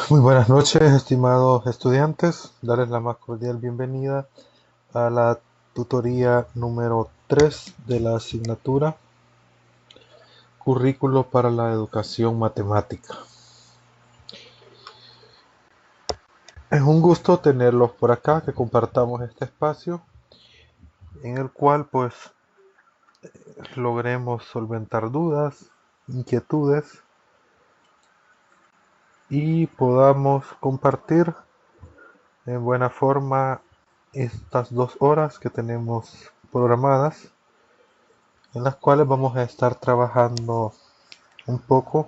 Muy buenas noches, estimados estudiantes. Darles la más cordial bienvenida a la tutoría número 3 de la asignatura Currículo para la Educación Matemática. Es un gusto tenerlos por acá, que compartamos este espacio en el cual pues logremos solventar dudas, inquietudes y podamos compartir en buena forma estas 2 horas que tenemos programadas, en las cuales vamos a estar trabajando un poco,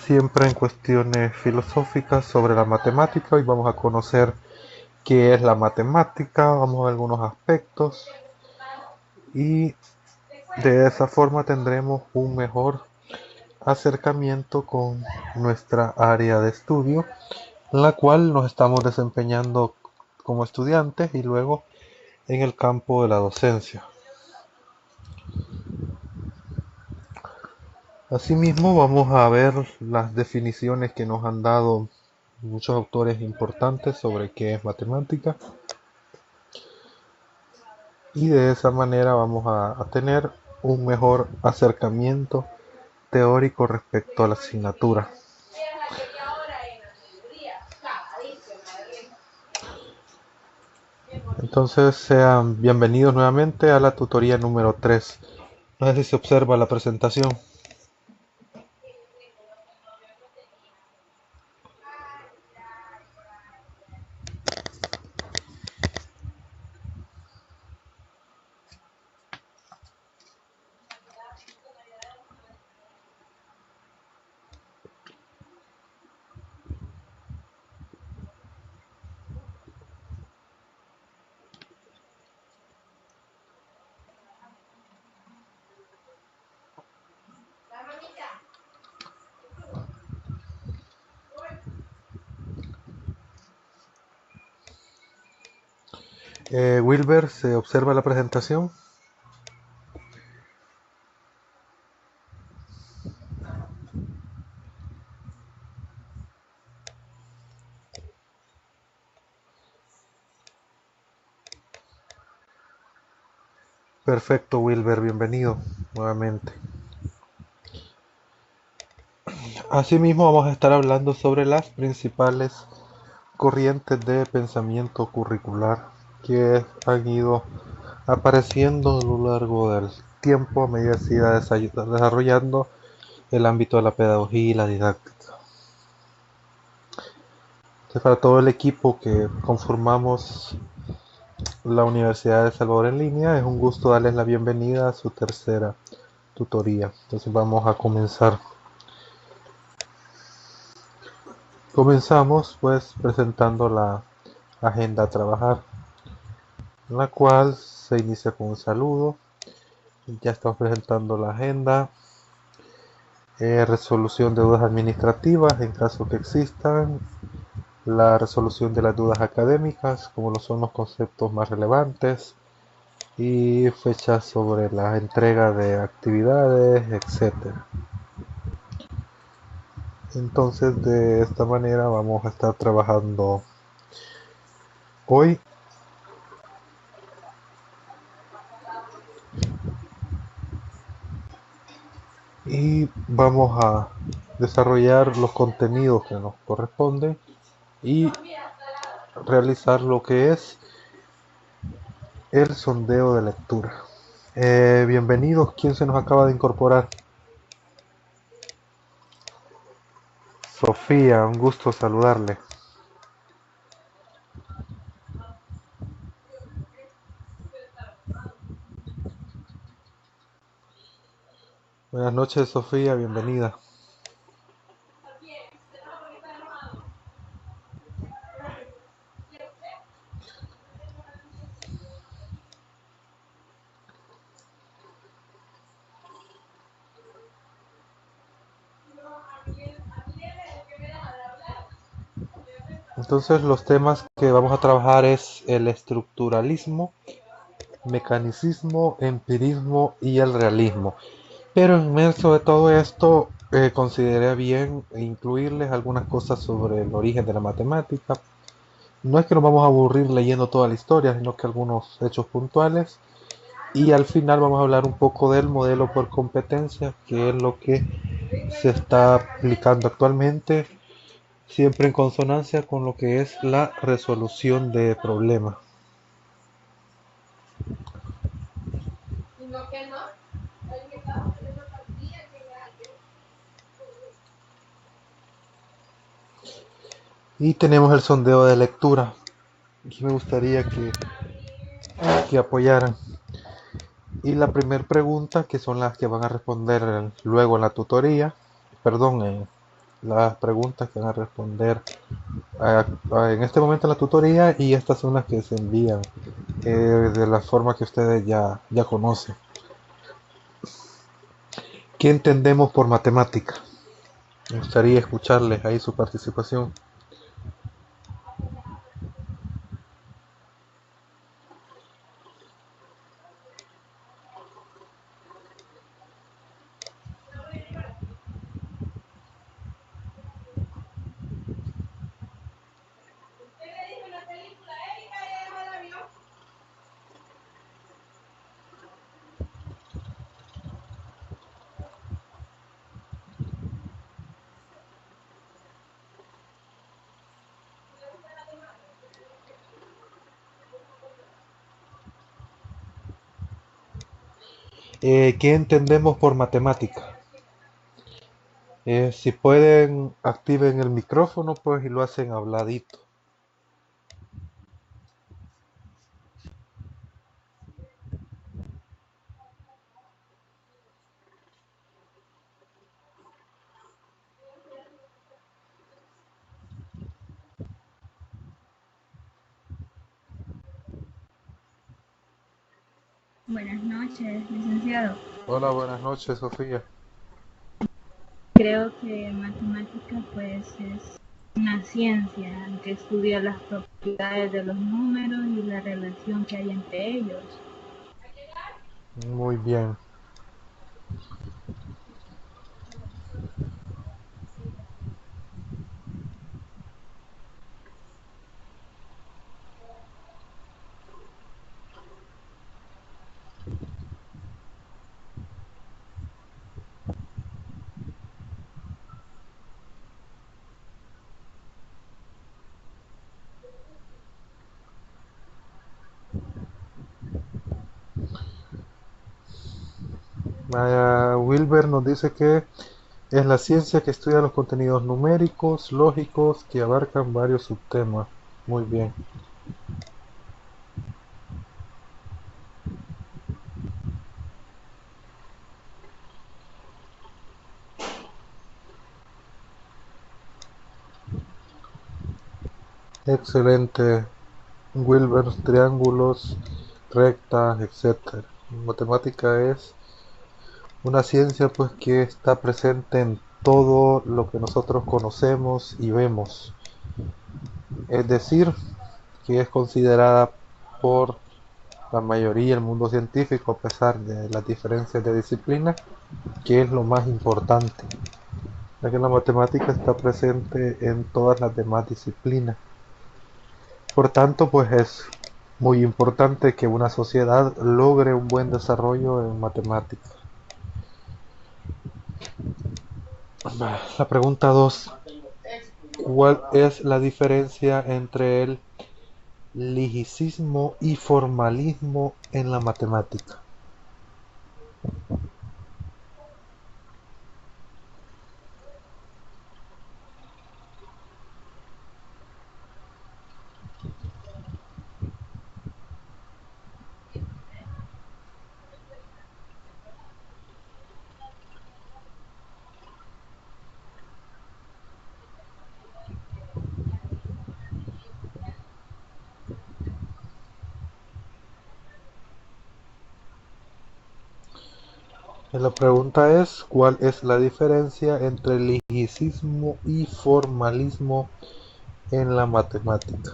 siempre en cuestiones filosóficas sobre la matemática. Hoy vamos a conocer qué es la matemática, vamos a ver algunos aspectos y de esa forma tendremos un mejor acercamiento con nuestra área de estudio, en la cual nos estamos desempeñando como estudiantes y luego en el campo de la docencia. Asimismo, vamos a ver las definiciones que nos han dado muchos autores importantes sobre qué es matemática, y de esa manera vamos a tener un mejor acercamiento teórico respecto a la asignatura. Entonces sean bienvenidos nuevamente a la tutoría número 3. No sé si se observa la presentación. Wilber, ¿se observa la presentación? Perfecto, Wilber, bienvenido nuevamente. Asimismo, vamos a estar hablando sobre las principales corrientes de pensamiento curricular que han ido apareciendo a lo largo del tiempo a medida que se iba desarrollando el ámbito de la pedagogía y la didáctica. Entonces, para todo el equipo que conformamos la Universidad de El Salvador en línea, es un gusto darles la bienvenida a su tercera tutoría. Entonces vamos a comenzar. Comenzamos pues presentando la agenda a trabajar, en la cual se inicia con un saludo. Ya estamos presentando la agenda, resolución de dudas administrativas en caso que existan, la resolución de las dudas académicas, como lo son los conceptos más relevantes, y fechas sobre la entrega de actividades, etcétera. Entonces, de esta manera vamos a estar trabajando hoy. Y vamos a desarrollar los contenidos que nos corresponden y realizar lo que es el sondeo de lectura. Bienvenidos, ¿quién se nos acaba de incorporar? Sofía, un gusto saludarle. Buenas noches, Sofía, bienvenida. Entonces los temas que vamos a trabajar es el estructuralismo, mecanicismo, empirismo y el realismo. Pero inmerso de todo esto consideré bien incluirles algunas cosas sobre el origen de la matemática. No es que nos vamos a aburrir leyendo toda la historia, sino que algunos hechos puntuales. Y al final vamos a hablar un poco del modelo por competencia, que es lo que se está aplicando actualmente, siempre en consonancia con lo que es la resolución de problemas. Y tenemos el sondeo de lectura. Aquí me gustaría que apoyaran. Y la primera pregunta, que son las que van a responder luego en la tutoría, perdón, las preguntas que van a responder en este momento en la tutoría, y estas son las que se envían de la forma que ustedes ya conocen. ¿Qué entendemos por matemática? Me gustaría escucharles ahí su participación. ¿Qué entendemos por matemática? Si pueden, activen el micrófono, pues, y lo hacen habladito. Buenas noches, licenciado. Hola, buenas noches, Sofía. Creo que matemática pues es una ciencia que estudia las propiedades de los números y la relación que hay entre ellos. Muy bien. Wilber nos dice que es la ciencia que estudia los contenidos numéricos, lógicos, que abarcan varios subtemas. Muy bien. Excelente. Wilber, triángulos, rectas, etcétera. Matemática es una ciencia pues que está presente en todo lo que nosotros conocemos y vemos. Es decir, que es considerada por la mayoría del mundo científico, a pesar de las diferencias de disciplina, que es lo más importante, ya que la matemática está presente en todas las demás disciplinas. Por tanto, pues es muy importante que una sociedad logre un buen desarrollo en matemáticas. La pregunta 2: ¿cuál es la diferencia entre el ligicismo y formalismo en la matemática? La pregunta es: ¿cuál es la diferencia entre ligicismo y formalismo en la matemática?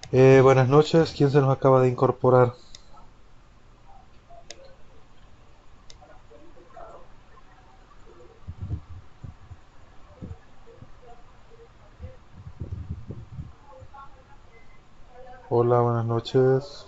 Buenas noches, ¿quién se nos acaba de incorporar? Hola, buenas noches.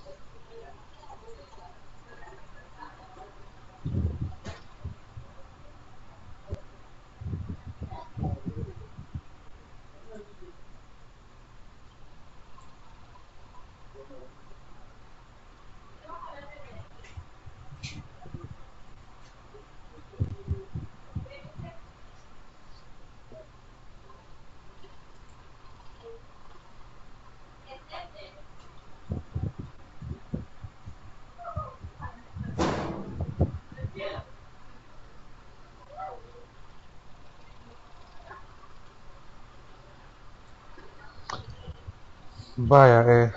Vaya,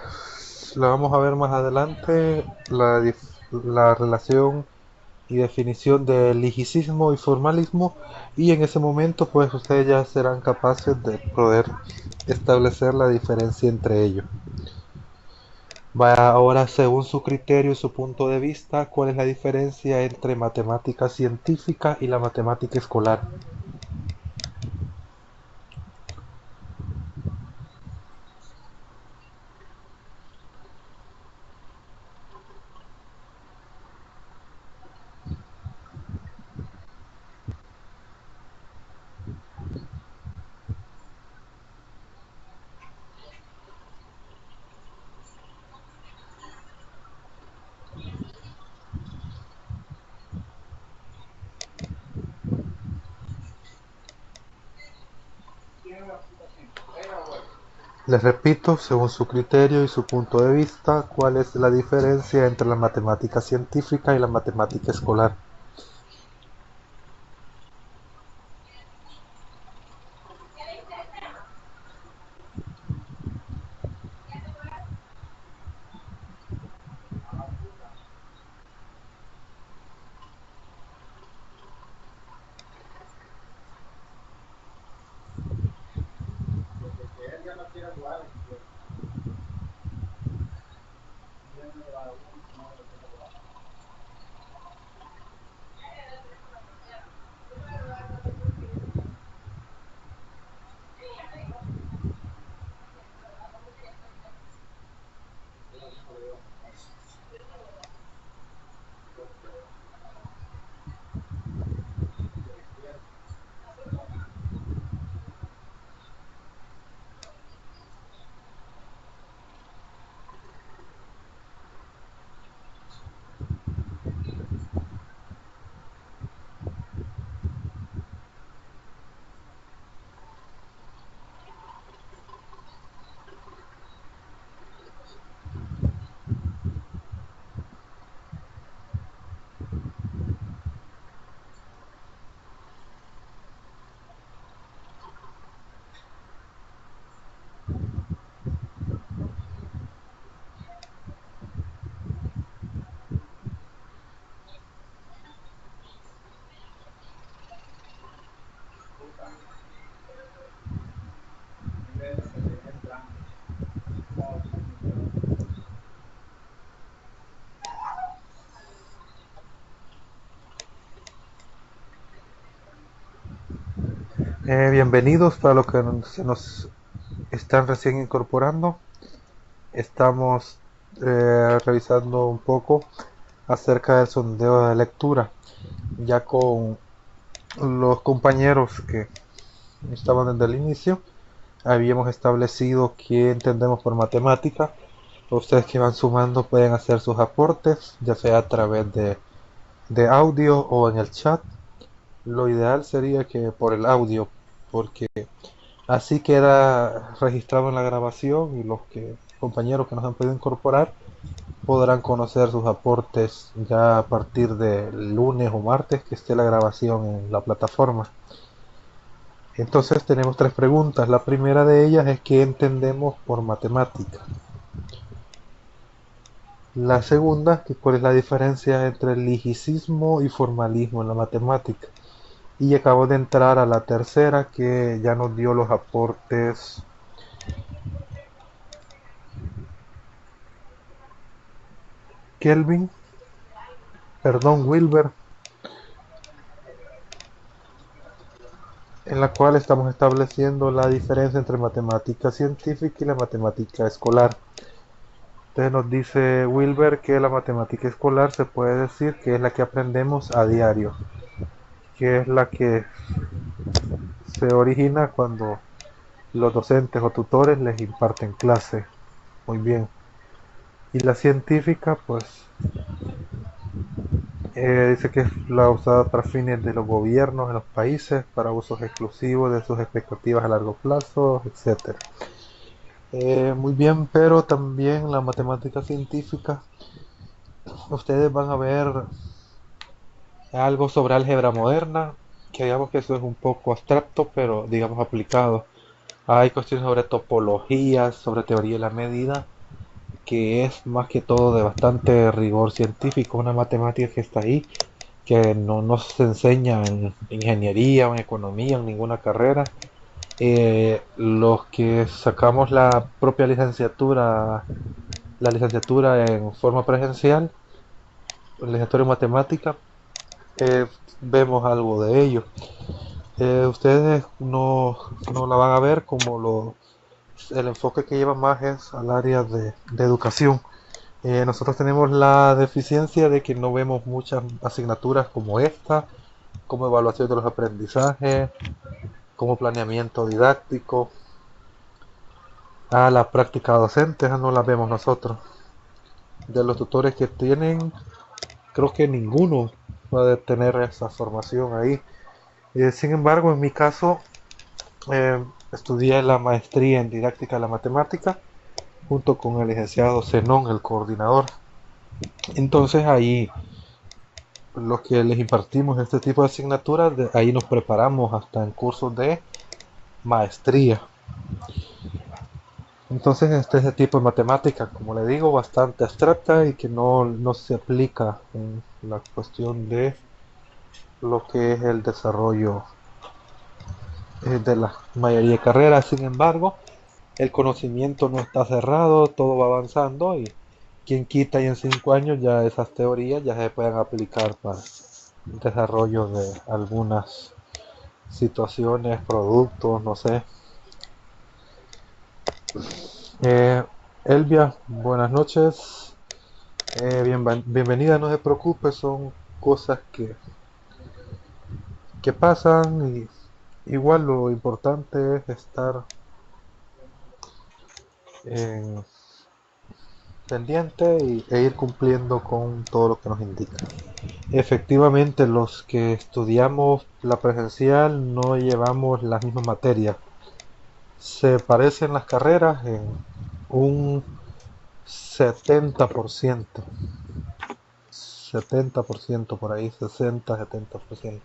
la vamos a ver más adelante, la relación y definición del ligicismo y formalismo, y en ese momento pues ustedes ya serán capaces de poder establecer la diferencia entre ellos. Vaya, ahora según su criterio y su punto de vista, ¿cuál es la diferencia entre matemática científica y la matemática escolar? Les repito, según su criterio y su punto de vista, ¿cuál es la diferencia entre la matemática científica y la matemática escolar? Bienvenidos para los que se nos están recién incorporando. Estamos revisando un poco acerca del sondeo de lectura, ya con los compañeros que estaban desde el inicio. Habíamos establecido qué entendemos por matemática. Ustedes que van sumando pueden hacer sus aportes, ya sea a través de audio o en el chat. Lo ideal sería que por el audio, porque así queda registrado en la grabación y los compañeros que nos han podido incorporar podrán conocer sus aportes ya a partir del lunes o martes que esté la grabación en la plataforma. Entonces tenemos tres preguntas. La primera de ellas es ¿qué entendemos por matemática? La segunda, que cuál es la diferencia entre ligicismo y formalismo en la matemática. Y acabo de entrar a la tercera que ya nos dio los aportes Wilber, en la cual estamos estableciendo la diferencia entre matemática científica y la matemática escolar. Entonces nos dice Wilber que la matemática escolar se puede decir que es la que aprendemos a diario, que es la que se origina cuando los docentes o tutores les imparten clase. Muy bien. Y la científica, pues, dice que es la usada para fines de los gobiernos en los países, para usos exclusivos de sus expectativas a largo plazo, etcétera. Muy bien, pero también la matemática científica, ustedes van a ver algo sobre álgebra moderna, que digamos que eso es un poco abstracto, pero digamos aplicado. Hay cuestiones sobre topologías, sobre teoría de la medida, que es más que todo de bastante rigor científico, una matemática que está ahí, que no se enseña en ingeniería o en economía, en ninguna carrera. Los que sacamos la licenciatura en forma presencial, licenciatura en matemática, vemos algo de ello. Ustedes no la van a ver como el enfoque que lleva más es al área de educación. Nosotros tenemos la deficiencia de que no vemos muchas asignaturas como esta, como evaluación de los aprendizajes, como planeamiento didáctico. La práctica docente, esa no la vemos nosotros. De los tutores que tienen, creo que ninguno puede tener esa formación ahí. Sin embargo, en mi caso, estudié la maestría en didáctica de la matemática junto con el licenciado Zenón, el coordinador. Entonces ahí los que les impartimos este tipo de asignaturas, ahí nos preparamos hasta en cursos de maestría. Entonces este tipo de matemática, como le digo, bastante abstracta y que no se aplica en la cuestión de lo que es el desarrollo de la mayoría de carreras. Sin embargo, el conocimiento no está cerrado, todo va avanzando y quien quita y en 5 años ya esas teorías ya se pueden aplicar para el desarrollo de algunas situaciones, productos, no sé. Eh, Elvia, buenas noches. Bienvenida, no se preocupe, son cosas que pasan y igual lo importante es estar en pendiente e ir cumpliendo con todo lo que nos indica. Efectivamente, los que estudiamos la presencial no llevamos las mismas materias. Se parecen las carreras en un 70%, 70% por ahí, 60-70%.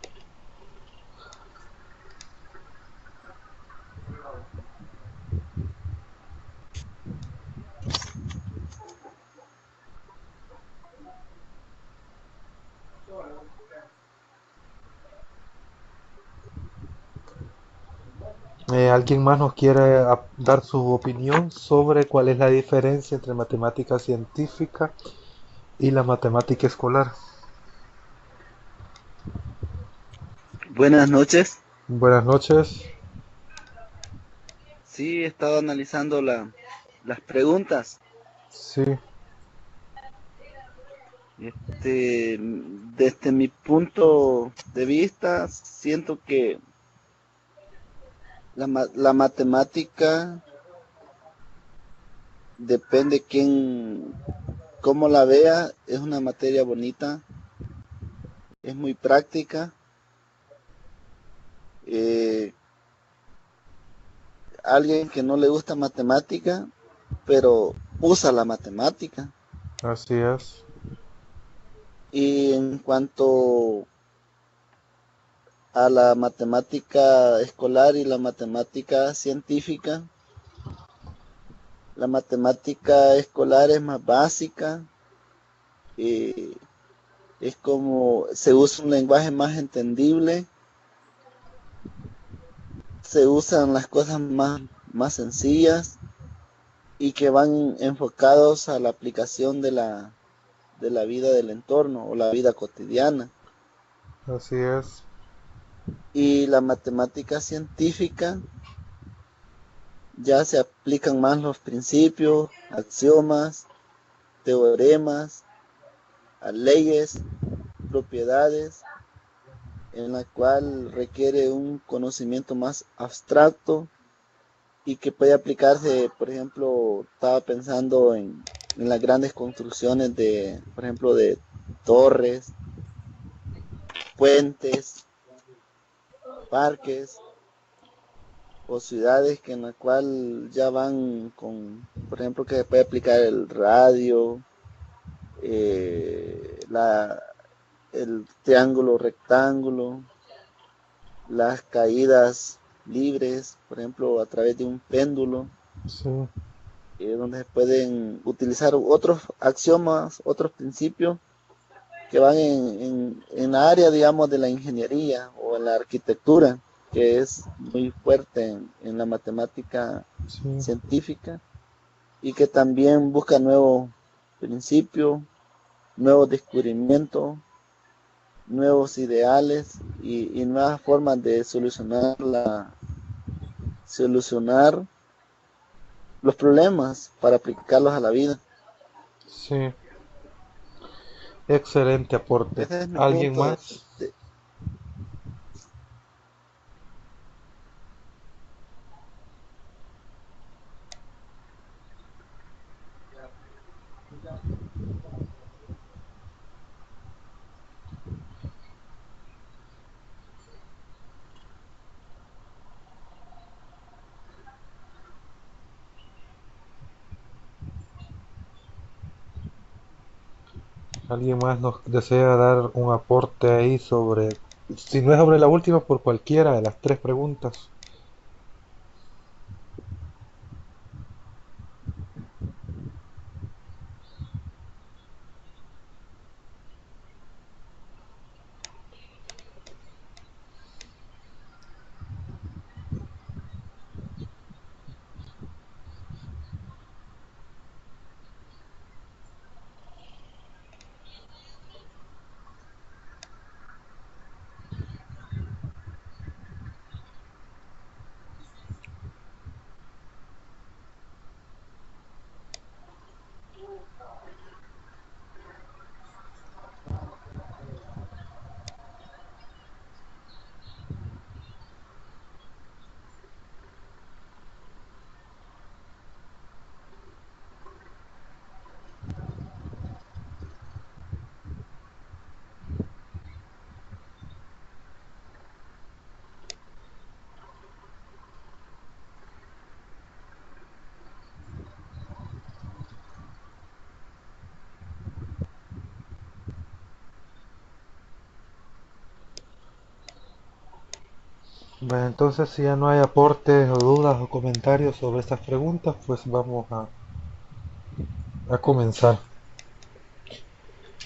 ¿Alguien más nos quiere dar su opinión sobre cuál es la diferencia entre matemática científica y la matemática escolar? Buenas noches. Buenas noches. Sí, he estado analizando las preguntas. Sí, Desde mi punto de vista, siento que la matemática depende cómo la vea, es una materia bonita, es muy práctica. Eh, Alguien que no le gusta matemática, pero usa la matemática. así es. Y en cuanto a la matemática escolar y la matemática científica, la matemática escolar es más básica, eh, es como se usa un lenguaje más entendible, se usan las cosas más sencillas y que van enfocados a la aplicación de la vida del entorno o la vida cotidiana. Así es. Y la matemática científica ya se aplican más los principios, axiomas, teoremas, a leyes, propiedades, en la cual requiere un conocimiento más abstracto y que puede aplicarse, por ejemplo, estaba pensando en las grandes construcciones de, por ejemplo, de torres, puentes, parques o ciudades que en la cual ya van con, por ejemplo, que se puede aplicar el radio, el triángulo rectángulo, las caídas libres, por ejemplo, a través de un péndulo, Sí, donde se pueden utilizar otros axiomas, otros principios que van en la área, digamos, de la ingeniería o en la arquitectura, que es muy fuerte en la matemática sí, científica y que también busca nuevos principios, nuevos descubrimientos, nuevos ideales y nuevas formas de solucionar los problemas para aplicarlos a la vida. sí. Excelente aporte. Ese es mi ¿Alguien punto más? ¿Alguien más nos desea dar un aporte ahí sobre, si no es sobre la última, por cualquiera de las tres preguntas? Bueno, entonces si ya no hay aportes o dudas o comentarios sobre estas preguntas, pues vamos a comenzar.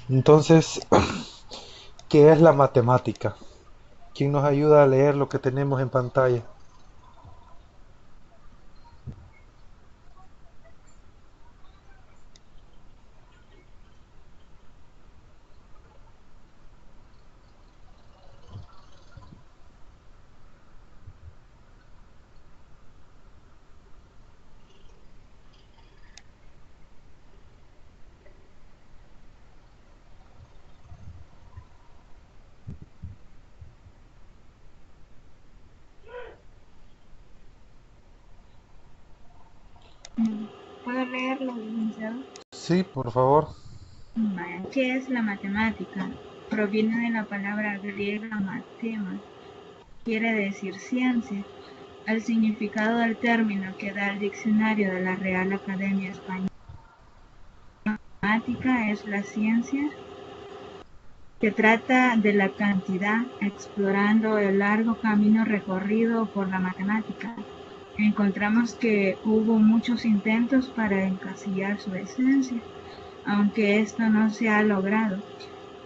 Entonces, ¿qué es la matemática? ¿Quién nos ayuda a leer lo que tenemos en pantalla? ¿Puedo leerlo, licenciado? Sí, por favor. Vale. ¿Qué es la matemática? Proviene de la palabra griega matema, quiere decir ciencia. El significado del término que da el diccionario de la Real Academia Española, matemática es la ciencia que trata de la cantidad, explorando el largo camino recorrido por la matemática. Encontramos que hubo muchos intentos para encasillar su esencia, aunque esto no se ha logrado.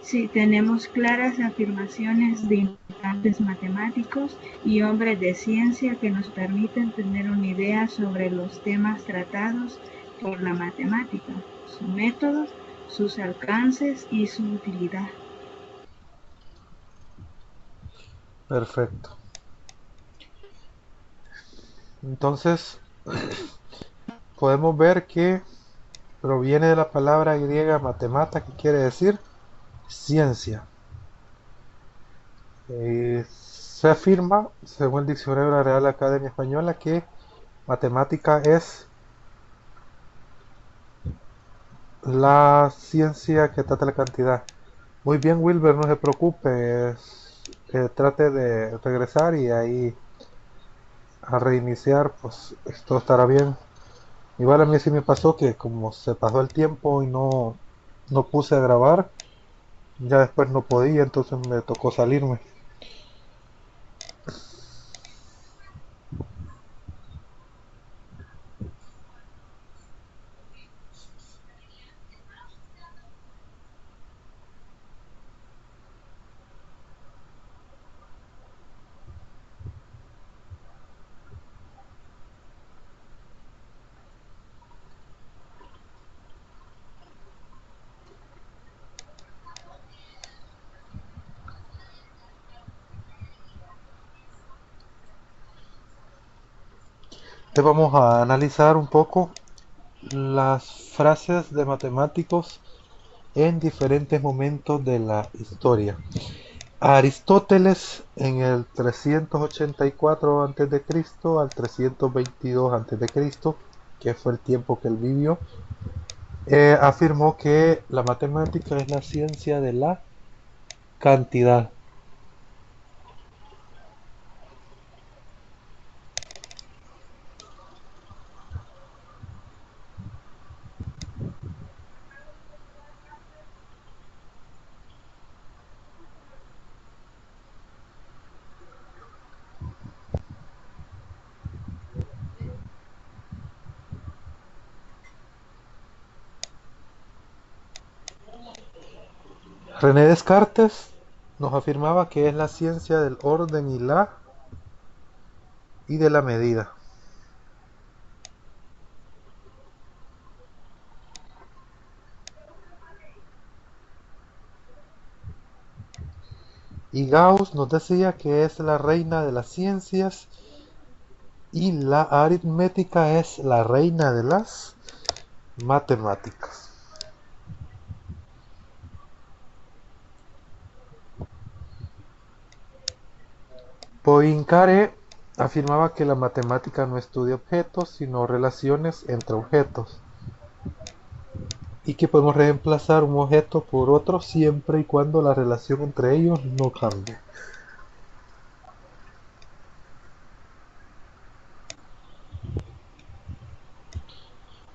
Sí, tenemos claras afirmaciones de importantes matemáticos y hombres de ciencia que nos permiten tener una idea sobre los temas tratados por la matemática, su método, sus alcances y su utilidad. Perfecto. Entonces, podemos ver que proviene de la palabra griega matemata, que quiere decir ciencia. Se afirma, según el diccionario de la Real Academia Española, que matemática es la ciencia que trata la cantidad. Muy bien, Wilber, no se preocupe, trate de regresar y ahí a reiniciar, pues esto estará bien. Igual a mí sí me pasó que como se pasó el tiempo y no puse a grabar, ya después no podía, entonces me tocó salirme. Entonces vamos a analizar un poco las frases de matemáticos en diferentes momentos de la historia. Aristóteles en el 384 a.C. al 322 a.C., que fue el tiempo que él vivió, afirmó que la matemática es la ciencia de la cantidad. René Descartes nos afirmaba que es la ciencia del orden y de la medida. Y Gauss nos decía que es la reina de las ciencias y la aritmética es la reina de las matemáticas. Poincaré afirmaba que la matemática no estudia objetos, sino relaciones entre objetos, y que podemos reemplazar un objeto por otro siempre y cuando la relación entre ellos no cambie.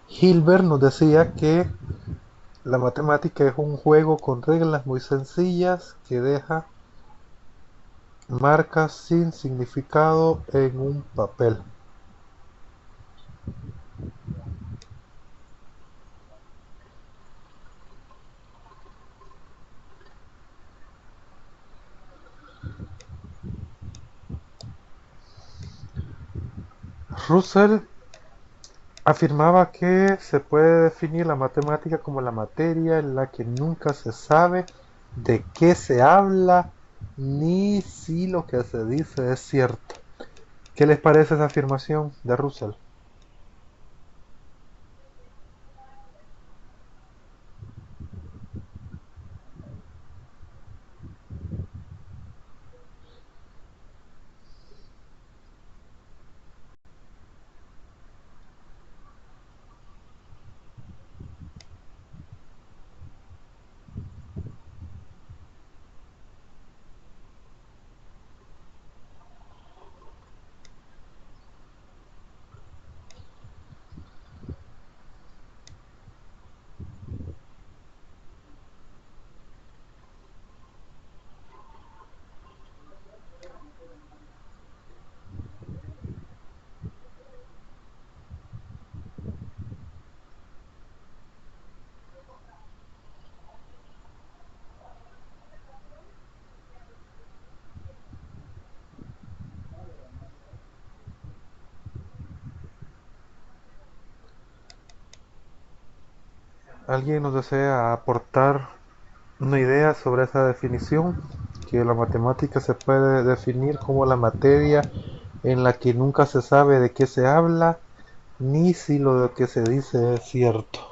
Hilbert nos decía que la matemática es un juego con reglas muy sencillas que deja marcas sin significado en un papel. Russell afirmaba que se puede definir la matemática como la materia en la que nunca se sabe de qué se habla ni si lo que se dice es cierto. ¿Qué les parece esa afirmación de Russell? ¿Alguien nos desea aportar una idea sobre esa definición? Que la matemática se puede definir como la materia en la que nunca se sabe de qué se habla, ni si lo que se dice es cierto.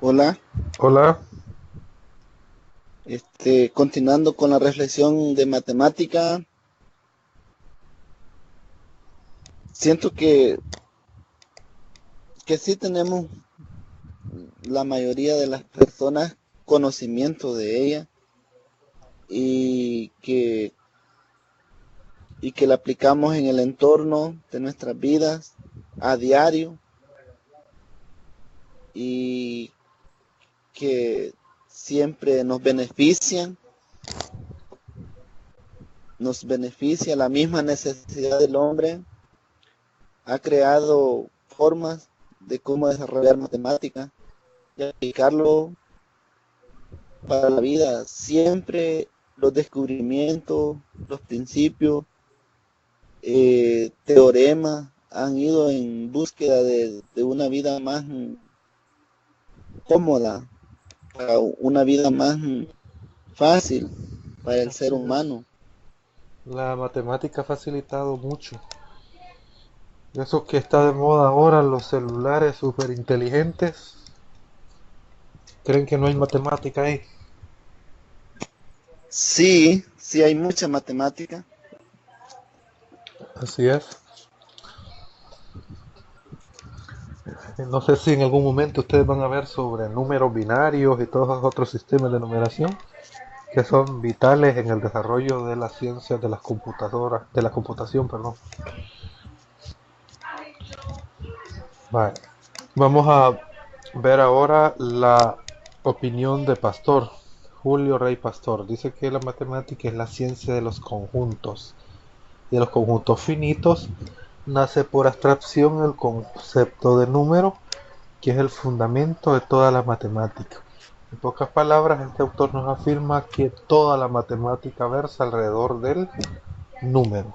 Hola, Hola. continuando con la reflexión de matemática, siento que sí tenemos la mayoría de las personas conocimiento de ella y y que la aplicamos en el entorno de nuestras vidas a diario y que siempre nos beneficia la misma necesidad del hombre, ha creado formas de cómo desarrollar matemática y aplicarlo para la vida. Siempre los descubrimientos, los principios, teoremas han ido en búsqueda de una vida más cómoda, para una vida más fácil para el Así ser es. humano. La matemática ha facilitado mucho. Eso que está de moda ahora, los celulares súper inteligentes, creen que no hay matemática ahí. Sí, sí hay mucha matemática. Así es. No sé si en algún momento ustedes van a ver sobre números binarios y todos los otros sistemas de numeración que son vitales en el desarrollo de las ciencias de las computadoras, de la computación, perdón. Vale. Vamos a ver ahora la opinión de Pastor, Julio Rey Pastor. Dice que la matemática es la ciencia de los conjuntos. Y de los conjuntos finitos nace por abstracción el concepto de número, que es el fundamento de toda la matemática. En pocas palabras, este autor nos afirma que toda la matemática versa alrededor del número.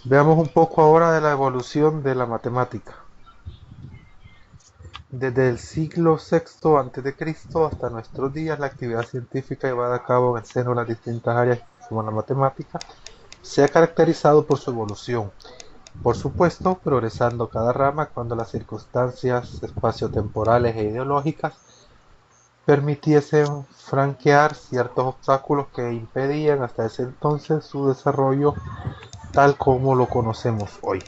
Veamos un poco ahora de la evolución de la matemática. Desde el siglo VI a.C. hasta nuestros días, la actividad científica llevada a cabo en el seno de las distintas áreas que forman la matemática se ha caracterizado por su evolución, por supuesto, progresando cada rama cuando las circunstancias espaciotemporales e ideológicas permitiesen franquear ciertos obstáculos que impedían hasta ese entonces su desarrollo tal como lo conocemos hoy.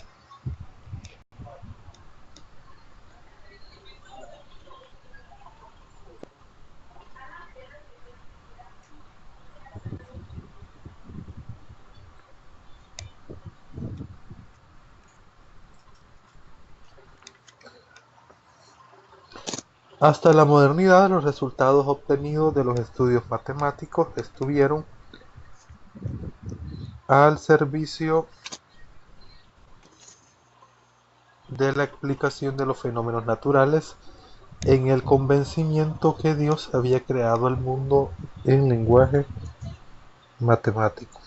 Hasta la modernidad, los resultados obtenidos de los estudios matemáticos estuvieron al servicio de la explicación de los fenómenos naturales en el convencimiento que Dios había creado el mundo en lenguaje matemático.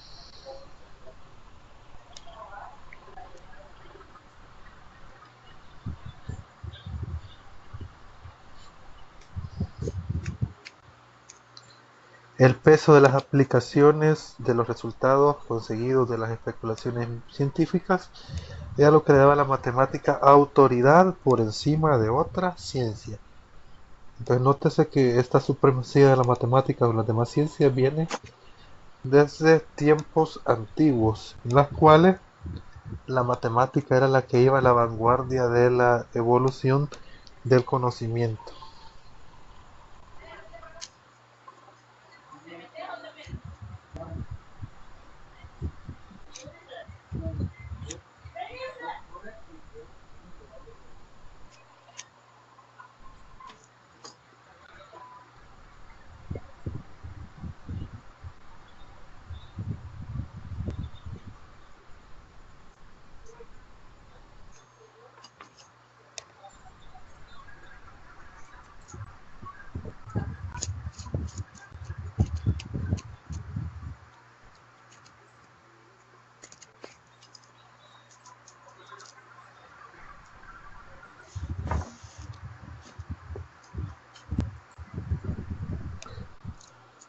El peso de las aplicaciones de los resultados conseguidos de las especulaciones científicas era lo que le daba a la matemática autoridad por encima de otra ciencia. Entonces nótese que esta supremacía de la matemática sobre las demás ciencias viene desde tiempos antiguos, en las cuales la matemática era la que iba a la vanguardia de la evolución del conocimiento.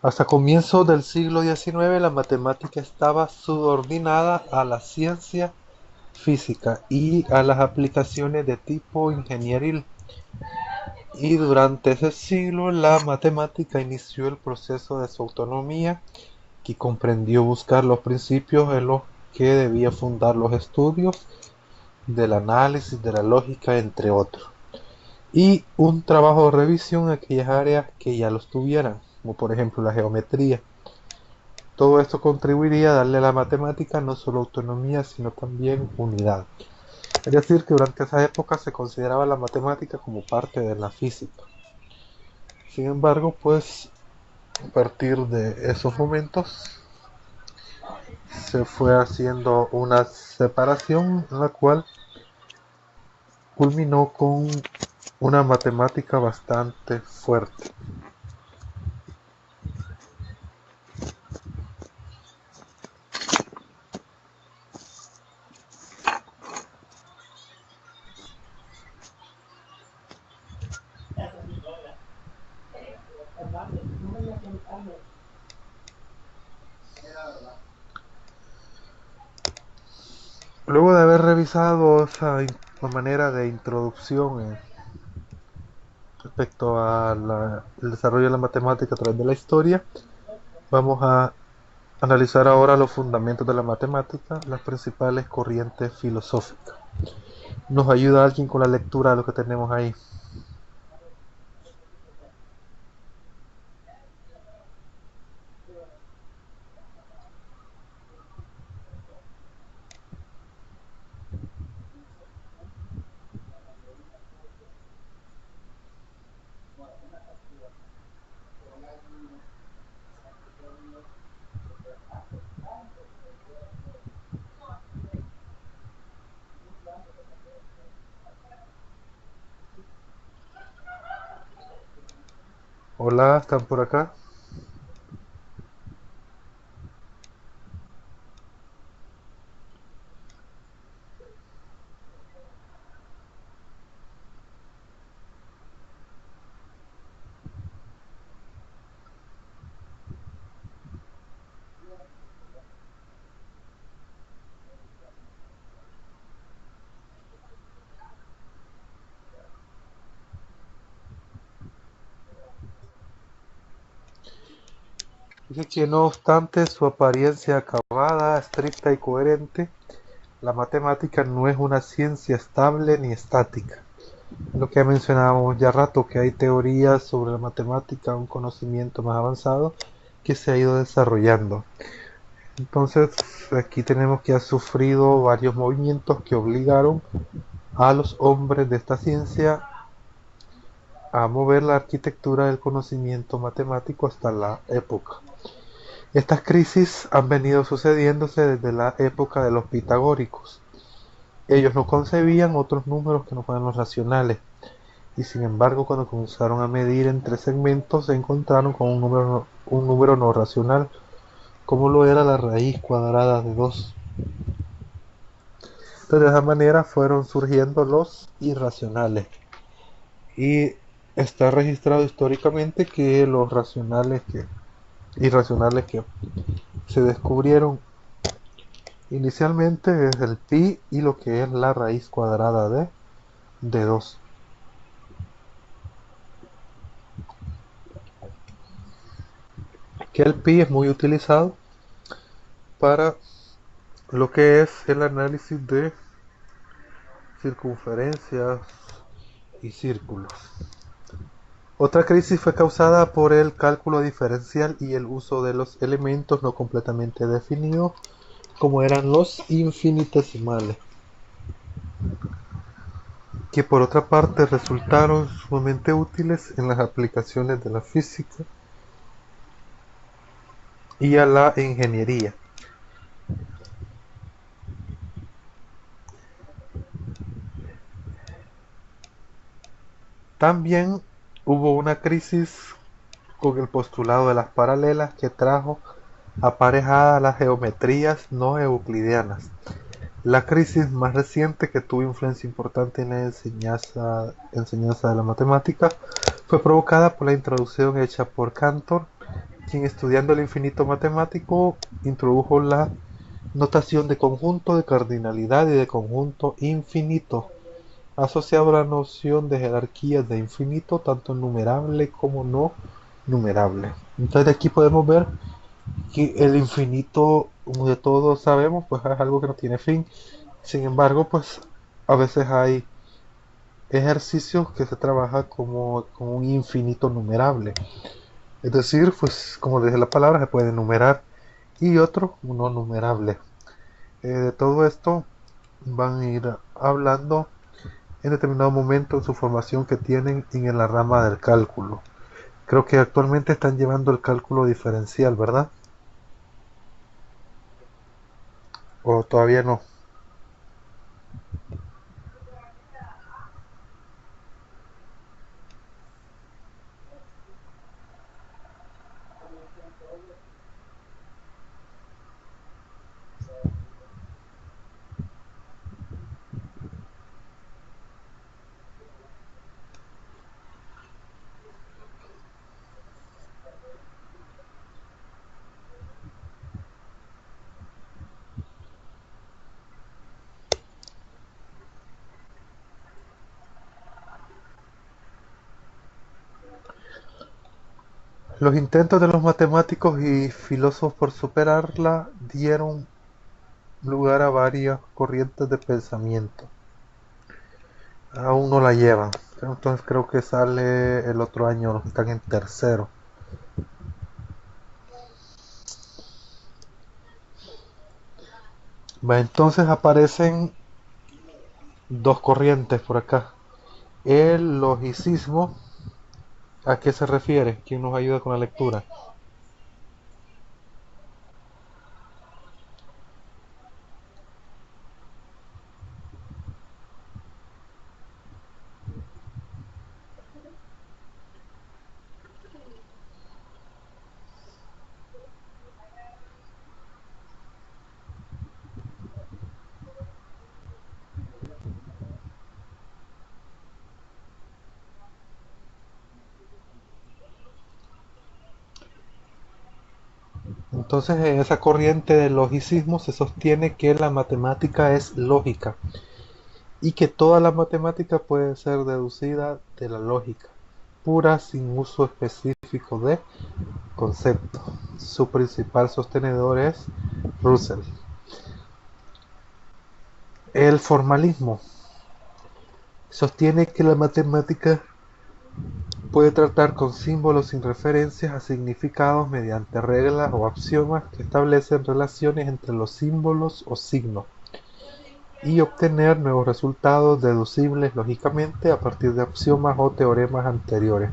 Hasta comienzos del siglo XIX la matemática estaba subordinada a la ciencia física y a las aplicaciones de tipo ingenieril. Y durante ese siglo la matemática inició el proceso de su autonomía, que comprendió buscar los principios en los que debía fundar los estudios del análisis, de la lógica, entre otros, y un trabajo de revisión en aquellas áreas que ya los tuvieran, como por ejemplo la geometría. Todo esto contribuiría a darle a la matemática no solo autonomía, sino también unidad. Es decir, que durante esa época se consideraba la matemática como parte de la física. Sin embargo, pues a partir de esos momentos se fue haciendo una separación en la cual culminó con una matemática bastante fuerte. Luego de haber revisado esa manera de introducción respecto al desarrollo de la matemática a través de la historia, vamos a analizar ahora los fundamentos de la matemática, las principales corrientes filosóficas. Nos ayuda alguien con la lectura de lo que tenemos ahí. Hola, ¿están por acá? Dice que no obstante su apariencia acabada, estricta y coherente, la matemática no es una ciencia estable ni estática. Lo que mencionábamos ya rato, que hay teorías sobre la matemática, un conocimiento más avanzado que se ha ido desarrollando. Entonces aquí tenemos que ha sufrido varios movimientos que obligaron a los hombres de esta ciencia a mover la arquitectura del conocimiento matemático hasta la época. Estas crisis han venido sucediéndose desde la época de los pitagóricos. Ellos no concebían otros números que no fueran los racionales, y sin embargo cuando comenzaron a medir entre segmentos se encontraron con un número no racional, como lo era la raíz cuadrada de 2. Entonces de esa manera fueron surgiendo los irracionales, y está registrado históricamente que los racionales que irracionales que se descubrieron inicialmente es el pi y lo que es la raíz cuadrada de 2. Que el pi es muy utilizado para lo que es el análisis de circunferencias y círculos. Otra crisis fue causada por el cálculo diferencial y el uso de los elementos no completamente definidos, como eran los infinitesimales, que por otra parte resultaron sumamente útiles en las aplicaciones de la física y a la ingeniería. También hubo una crisis con el postulado de las paralelas que trajo aparejadas las geometrías no euclidianas. La crisis más reciente que tuvo influencia importante en la enseñanza de la matemática fue provocada por la introducción hecha por Cantor, quien estudiando el infinito matemático introdujo la notación de conjunto de cardinalidad y de conjunto infinito, asociado a la noción de jerarquías de infinito, tanto numerable como no numerable. Entonces de aquí podemos ver que el infinito, como de todos sabemos, pues es algo que no tiene fin. Sin embargo, pues a veces hay ejercicios que se trabaja como un infinito numerable. Es decir, pues como dice la palabra, se puede numerar y otro no numerable. De todo esto van a ir hablando en determinado momento en su formación que tienen en la rama del cálculo. Creo que actualmente están llevando el cálculo diferencial, ¿verdad? O todavía no. Los intentos de los matemáticos y filósofos por superarla dieron lugar a varias corrientes de pensamiento. Aún no la llevan. Entonces creo que sale el otro año, están en tercero. Entonces aparecen dos corrientes por acá. El logicismo, ¿a qué se refiere? ¿Quién nos ayuda con la lectura? Entonces en esa corriente del logicismo se sostiene que la matemática es lógica y que toda la matemática puede ser deducida de la lógica, pura sin uso específico de conceptos. Su principal sostenedor es Russell. El formalismo sostiene que la matemática puede tratar con símbolos sin referencias a significados mediante reglas o axiomas que establecen relaciones entre los símbolos o signos y obtener nuevos resultados deducibles lógicamente a partir de axiomas o teoremas anteriores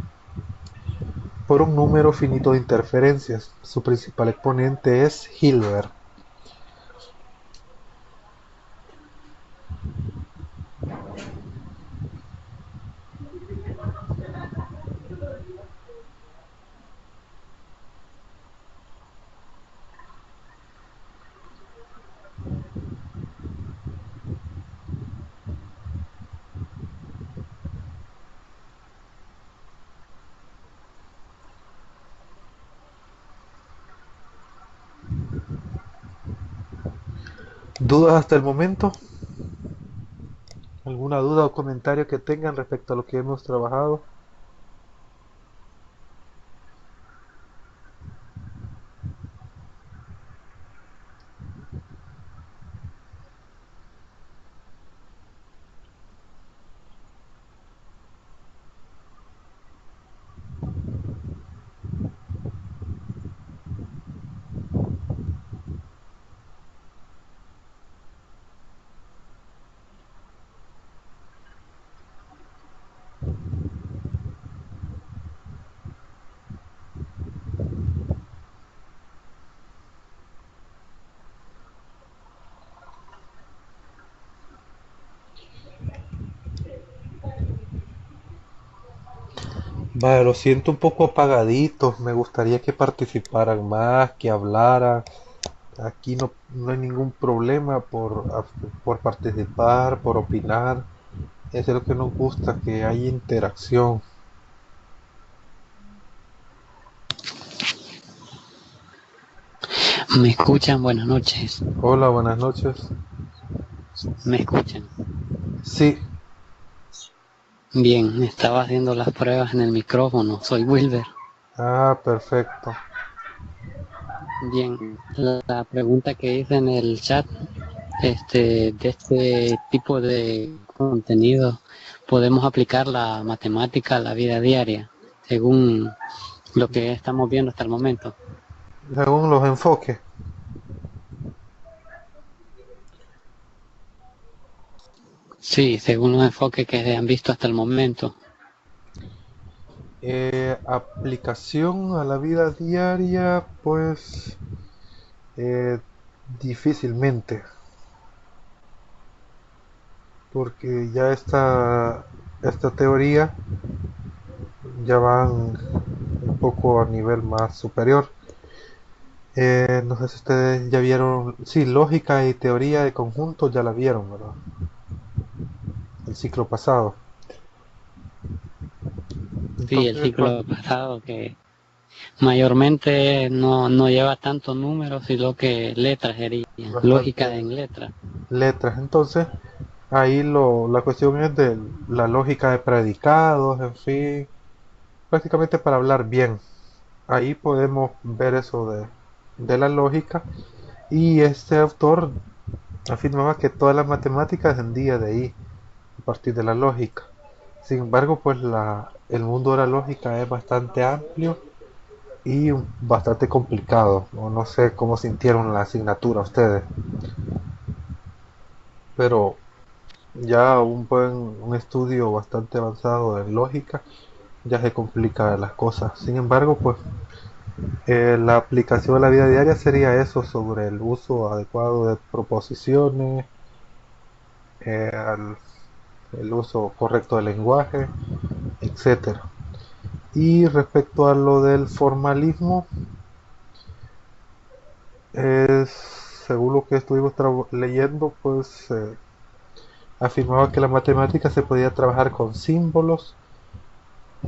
por un número finito de interferencias. Su principal exponente es Hilbert. ¿Dudas hasta el momento? ¿Alguna duda o comentario que tengan respecto a lo que hemos trabajado? Vale, lo siento un poco apagaditos. Me gustaría que participaran más, que hablaran. Aquí no hay ningún problema por participar, por opinar. Eso es lo que nos gusta, que haya interacción. ¿Me escuchan? Buenas noches. Hola, buenas noches. ¿Me escuchan? Sí, Bien, estaba haciendo las pruebas en el micrófono. Soy Wilber. perfecto. Bien, la pregunta que hice en el chat, de este tipo de contenido, podemos aplicar la matemática a la vida diaria, según lo que estamos viendo hasta el momento. Según los enfoques. Sí, según los enfoques que se han visto hasta el momento. Aplicación a la vida diaria, pues difícilmente, porque ya esta teoría ya van un poco a nivel más superior. No sé si ustedes ya vieron, sí, lógica y teoría de conjuntos ya la vieron, ¿verdad? El ciclo pasado. Sí, el Entonces, ciclo pasado que mayormente no lleva tantos números, sino que letras sería, lógica bastante en letras. letras. Entonces, ahí la cuestión es de la lógica de predicados, en fin, prácticamente para hablar bien. Ahí podemos ver eso de la lógica. Y este autor afirmaba que toda la matemática descendía de ahí, a partir de la lógica. Sin embargo, pues el mundo de la lógica es bastante amplio y bastante complicado. No sé cómo sintieron la asignatura ustedes, pero ya un estudio bastante avanzado en lógica ya se complica las cosas. Sin embargo, pues la aplicación a la vida diaria sería eso sobre el uso adecuado de proposiciones, eh, al- el uso correcto del lenguaje, etcétera. Y respecto a lo del formalismo, es, según lo que estuvimos leyendo, pues afirmaba que la matemática se podía trabajar con símbolos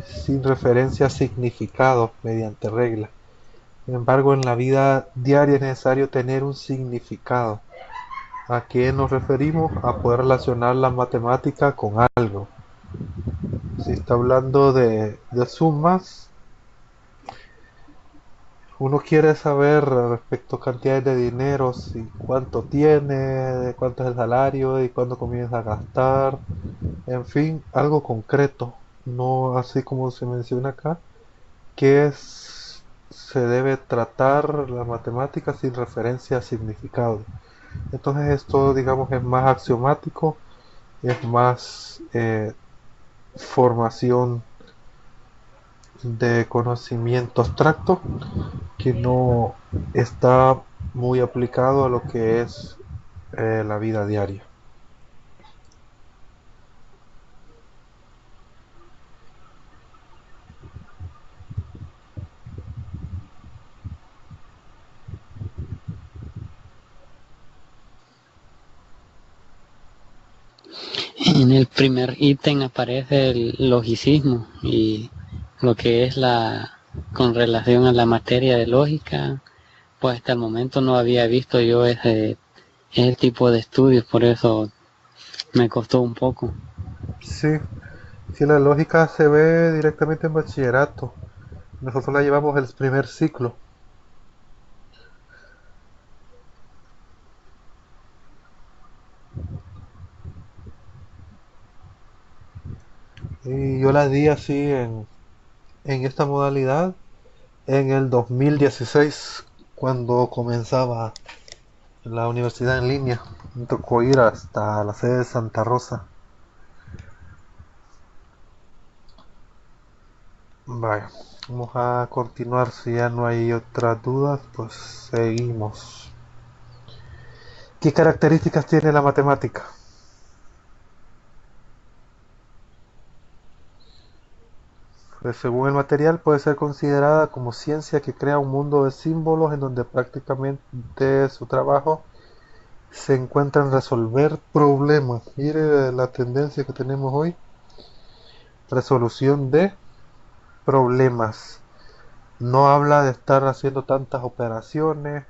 sin referencia a significados mediante reglas. Sin embargo, en la vida diaria es necesario tener un significado. ¿A qué nos referimos? A poder relacionar la matemática con algo. Si está hablando de sumas, uno quiere saber respecto a cantidades de dinero, si cuánto tiene, cuánto es el salario y cuándo comienza a gastar, en fin, algo concreto, no así como se menciona acá, que se debe tratar la matemática sin referencia a significado. Entonces esto, digamos, es más axiomático, es más formación de conocimiento abstracto que no está muy aplicado a lo que es la vida diaria. En el primer ítem aparece el logicismo y lo que es con relación a la materia de lógica, pues hasta el momento no había visto yo el tipo de estudios, por eso me costó un poco. Sí, sí, la lógica se ve directamente en bachillerato. Nosotros la llevamos el primer ciclo. Y yo la di así en esta modalidad en el 2016, cuando comenzaba la universidad en línea. Me tocó ir hasta la sede de Santa Rosa. Vaya, vamos a continuar. Si ya no hay otras dudas, pues seguimos. ¿Qué características tiene la matemática? Pues según el material, puede ser considerada como ciencia que crea un mundo de símbolos en donde prácticamente su trabajo se encuentra en resolver problemas. Mire la tendencia que tenemos hoy. Resolución de problemas. No habla de estar haciendo tantas operaciones,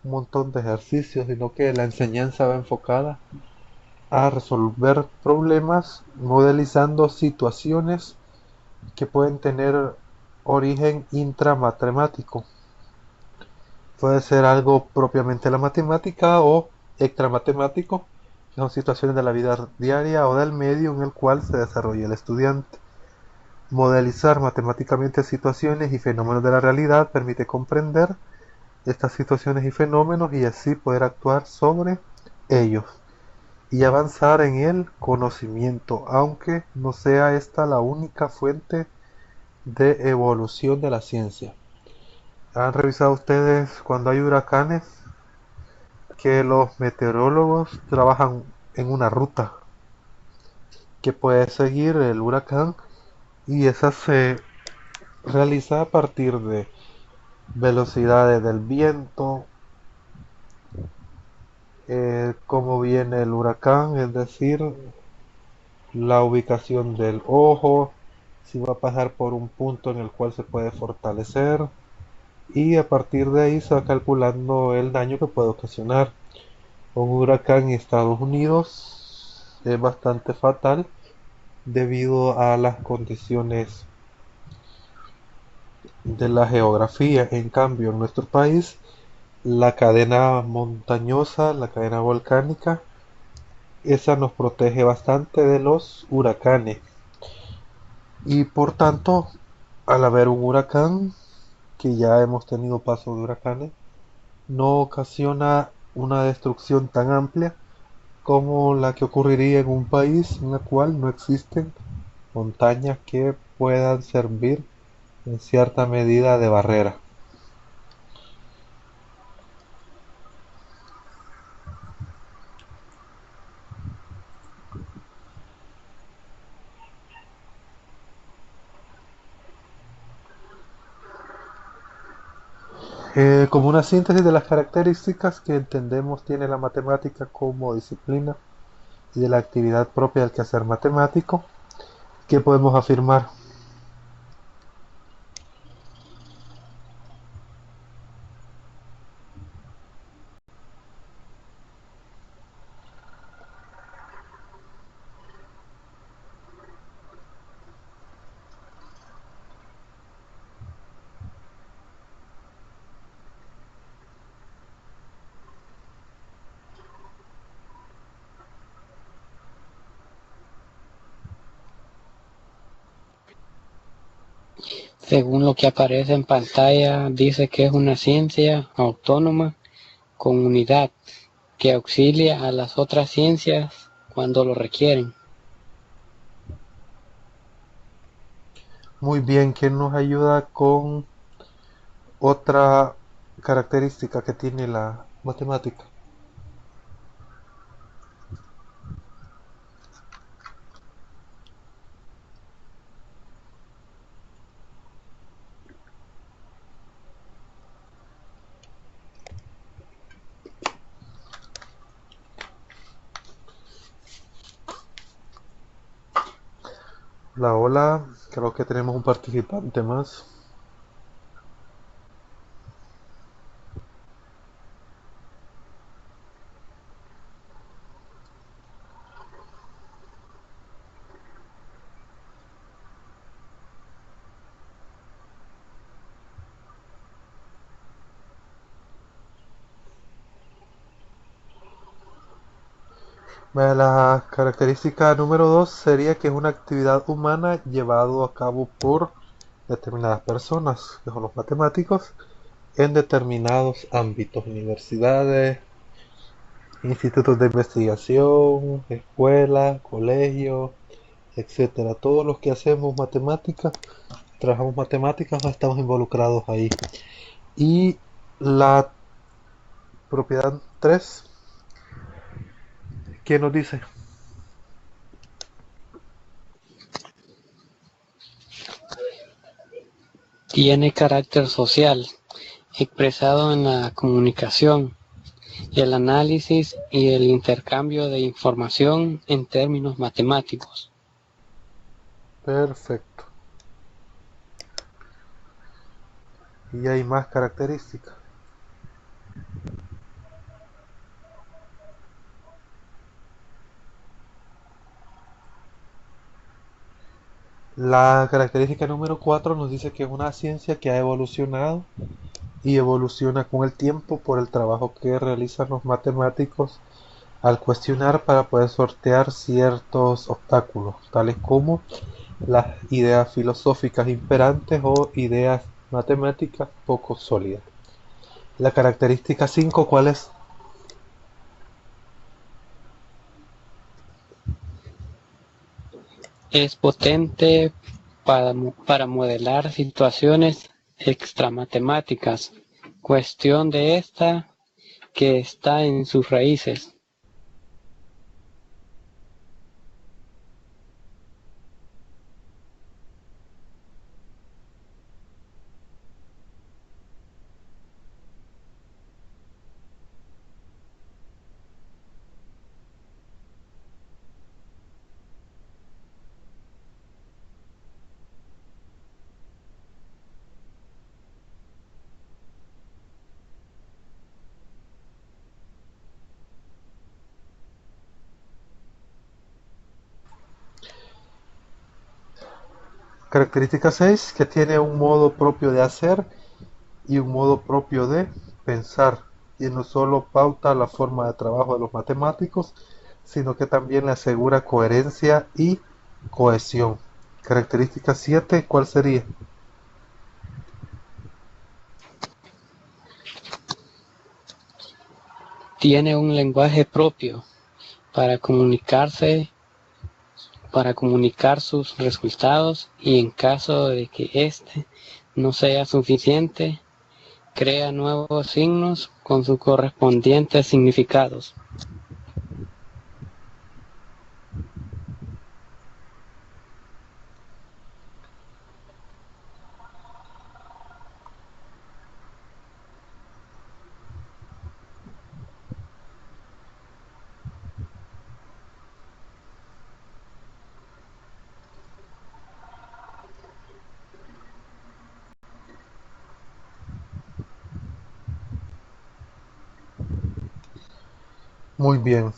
un montón de ejercicios, sino que la enseñanza va enfocada a resolver problemas modelizando situaciones que pueden tener origen intramatemático. Puede ser algo propiamente la matemática o extramatemático, que son situaciones de la vida diaria o del medio en el cual se desarrolla el estudiante. Modelizar matemáticamente situaciones y fenómenos de la realidad permite comprender estas situaciones y fenómenos y así poder actuar sobre ellos y avanzar en el conocimiento, aunque no sea esta la única fuente de evolución de la ciencia. ¿Han revisado ustedes cuando hay huracanes que los meteorólogos trabajan en una ruta que puede seguir el huracán y esa se realiza a partir de velocidades del viento, cómo viene el huracán, es decir, la ubicación del ojo, si va a pasar por un punto en el cual se puede fortalecer y a partir de ahí se va calculando el daño que puede ocasionar. Un huracán en Estados Unidos es bastante fatal debido a las condiciones de la geografía. En cambio, en nuestro país, la cadena montañosa, la cadena volcánica, esa nos protege bastante de los huracanes. Y por tanto, al haber un huracán, que ya hemos tenido paso de huracanes, no ocasiona una destrucción tan amplia como la que ocurriría en un país en el cual no existen montañas que puedan servir en cierta medida de barrera. Como una síntesis de las características que entendemos tiene la matemática como disciplina y de la actividad propia del quehacer matemático, ¿qué podemos afirmar? Según lo que aparece en pantalla, dice que es una ciencia autónoma con unidad que auxilia a las otras ciencias cuando lo requieren. Muy bien, ¿quién nos ayuda con otra característica que tiene la matemática? La ola, creo que tenemos un participante más. La característica número 2 sería que es una actividad humana llevado a cabo por determinadas personas, que son los matemáticos, en determinados ámbitos, universidades, institutos de investigación, escuelas, colegios, etcétera. Todos los que hacemos matemáticas, trabajamos matemáticas, estamos involucrados ahí. Y la propiedad 3, ¿quién nos dice? Tiene carácter social, expresado en la comunicación, el análisis y el intercambio de información en términos matemáticos. Perfecto. Y hay más características. La característica número 4 nos dice que es una ciencia que ha evolucionado y evoluciona con el tiempo por el trabajo que realizan los matemáticos al cuestionar para poder sortear ciertos obstáculos, tales como las ideas filosóficas imperantes o ideas matemáticas poco sólidas. La característica 5, ¿cuál es? Es potente para modelar situaciones extramatemáticas, cuestión de esta que está en sus raíces. Característica 6, que tiene un modo propio de hacer y un modo propio de pensar, y no solo pauta la forma de trabajo de los matemáticos, sino que también le asegura coherencia y cohesión. Característica 7, ¿cuál sería? Tiene un lenguaje propio para comunicarse, para comunicar sus resultados y en caso de que éste no sea suficiente, crea nuevos signos con sus correspondientes significados. Muy bien.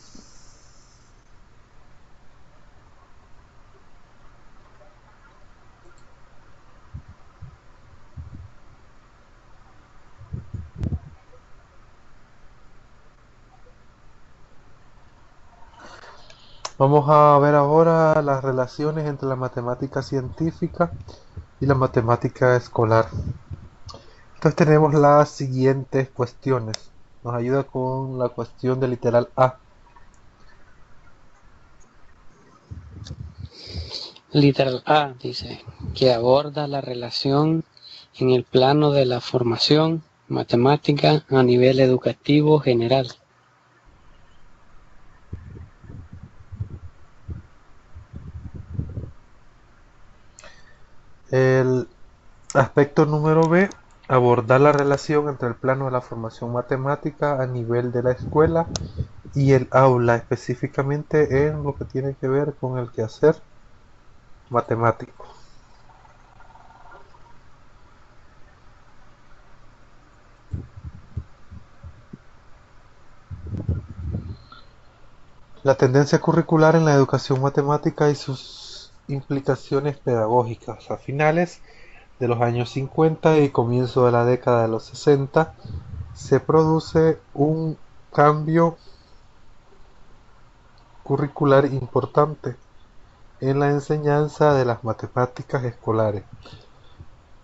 Vamos a ver ahora las relaciones entre la matemática científica y la matemática escolar. Entonces tenemos las siguientes cuestiones. Nos ayuda con la cuestión del literal A. Literal A dice que aborda la relación en el plano de la formación matemática a nivel educativo general. El aspecto número B, abordar la relación entre el plano de la formación matemática a nivel de la escuela y el aula, específicamente en lo que tiene que ver con el quehacer matemático. La tendencia curricular en la educación matemática y sus implicaciones pedagógicas. A finales de los años 50 y comienzo de la década de los 60 se produce un cambio curricular importante en la enseñanza de las matemáticas escolares,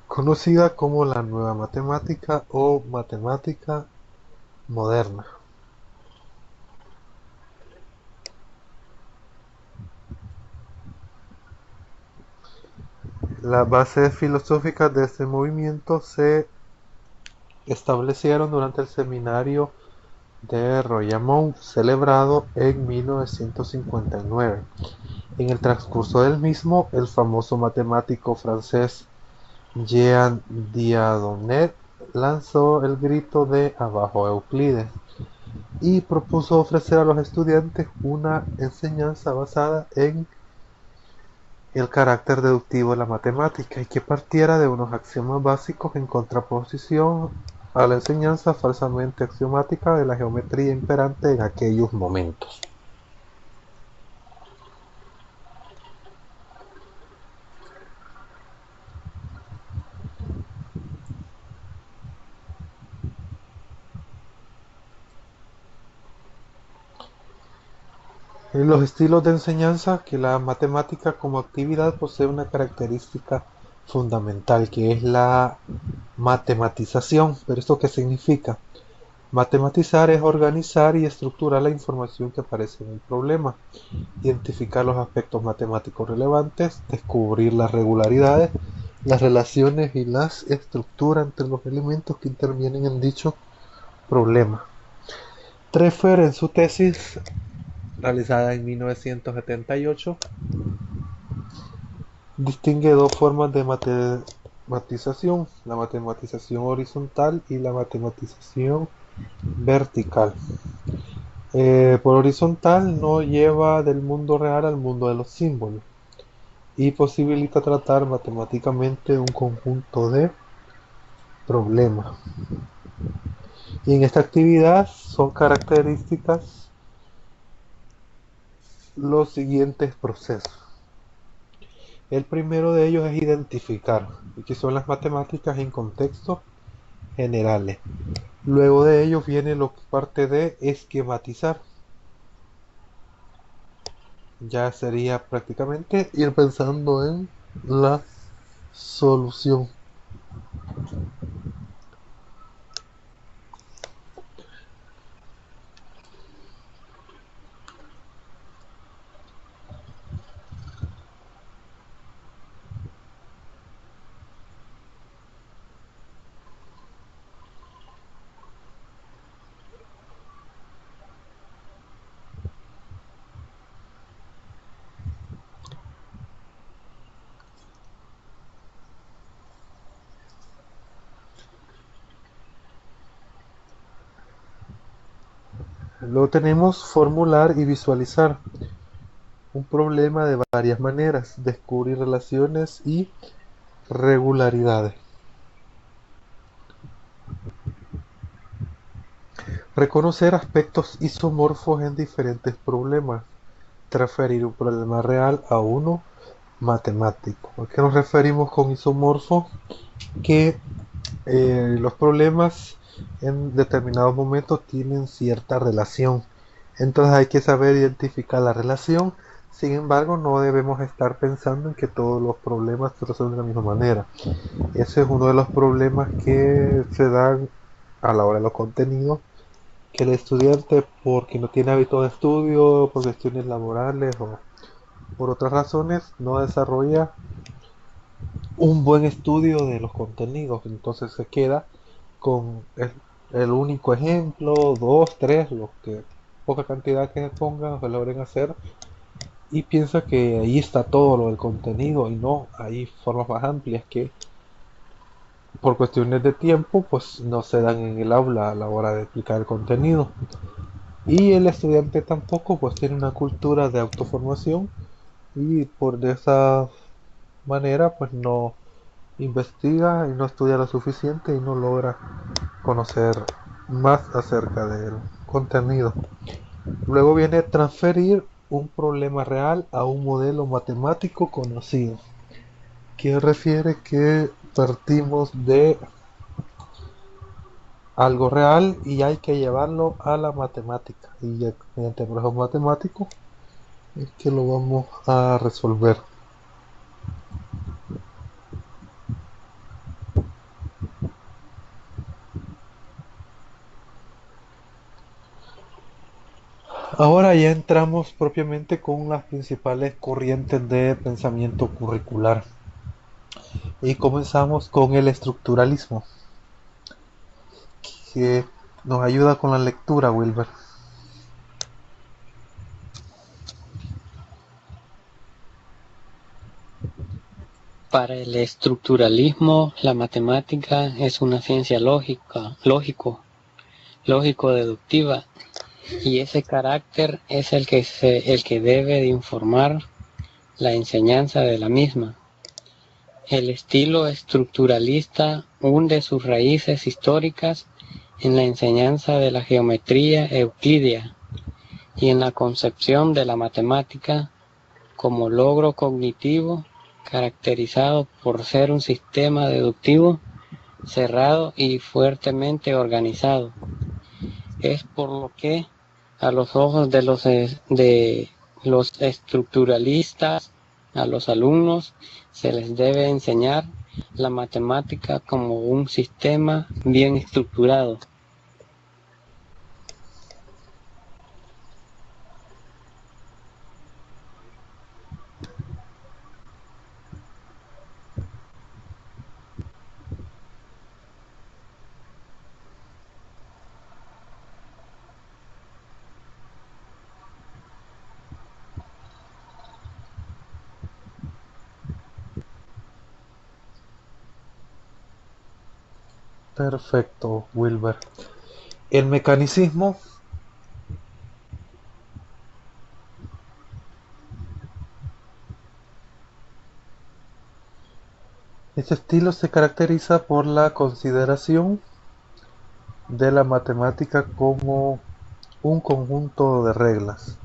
conocida como la nueva matemática o matemática moderna. Las bases filosóficas de este movimiento se establecieron durante el seminario de Royaumont celebrado en 1959. En el transcurso del mismo, el famoso matemático francés Jean Dieudonné lanzó el grito de "Abajo Euclides" y propuso ofrecer a los estudiantes una enseñanza basada en el carácter deductivo de la matemática y que partiera de unos axiomas básicos en contraposición a la enseñanza falsamente axiomática de la geometría imperante en aquellos momentos. En los estilos de enseñanza, que la matemática como actividad posee una característica fundamental, que es la matematización. ¿Pero esto qué significa? Matematizar es organizar y estructurar la información que aparece en un problema, identificar los aspectos matemáticos relevantes, descubrir las regularidades, las relaciones y las estructuras entre los elementos que intervienen en dicho problema. Treffer, en su tesis realizada en 1978, distingue dos formas de matematización: la matematización horizontal y la matematización vertical. Por horizontal no lleva del mundo real al mundo de los símbolos y posibilita tratar matemáticamente un conjunto de problemas. Y en esta actividad son características los siguientes procesos. El primero de ellos es identificar, que son las matemáticas en contextos generales. Luego de ello viene lo que parte de esquematizar. Ya sería prácticamente ir pensando en la solución. Luego tenemos formular y visualizar un problema de varias maneras, descubrir relaciones y regularidades. Reconocer aspectos isomorfos en diferentes problemas. Transferir un problema real a uno matemático. ¿A qué nos referimos con isomorfo? Que los problemas en determinados momentos tienen cierta relación. Entonces hay que saber identificar la relación. Sin embargo, no debemos estar pensando en que todos los problemas se resuelven de la misma manera. Ese es uno de los problemas que se dan a la hora de los contenidos, que el estudiante, porque no tiene hábito de estudio, por cuestiones laborales o por otras razones, no desarrolla un buen estudio de los contenidos. Entonces se queda con el único ejemplo, dos, tres, lo que poca cantidad que pongan o se logren hacer, y piensa que ahí está todo lo del contenido, y no, hay formas más amplias que por cuestiones de tiempo pues no se dan en el aula a la hora de explicar el contenido. Y el estudiante tampoco pues tiene una cultura de autoformación y por de esa manera pues no investiga y no estudia lo suficiente y no logra conocer más acerca del contenido. Luego viene transferir un problema real a un modelo matemático conocido, que refiere que partimos de algo real y hay que llevarlo a la matemática, y mediante procesos matemáticos es que lo vamos a resolver. Ahora ya entramos propiamente con las principales corrientes de pensamiento curricular y comenzamos con el estructuralismo, que nos ayuda con la lectura, Wilber. Para el estructuralismo, la matemática es una ciencia lógico-deductiva, y ese carácter es el que debe de informar la enseñanza de la misma. El estilo estructuralista hunde sus raíces históricas en la enseñanza de la geometría euclídea y en la concepción de la matemática como logro cognitivo caracterizado por ser un sistema deductivo cerrado y fuertemente organizado. Es por lo que a los ojos de los estructuralistas, a los alumnos se les debe enseñar la matemática como un sistema bien estructurado. Perfecto, Wilber. El mecanicismo este estilo se caracteriza por la consideración de la matemática como un conjunto de reglas.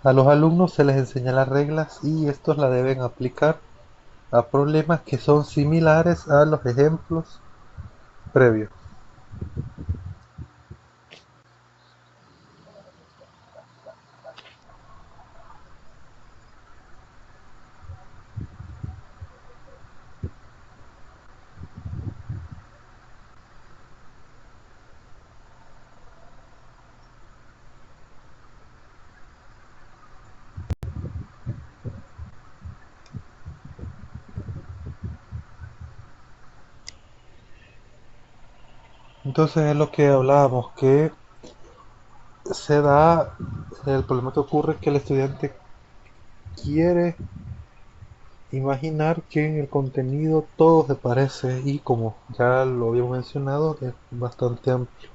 A los alumnos se les enseña las reglas y estos la deben aplicar a problemas que son similares a los ejemplos previos. Entonces es lo que hablábamos, que se da, el problema que ocurre es que el estudiante quiere imaginar que en el contenido todo se parece y como ya lo habíamos mencionado es bastante amplio.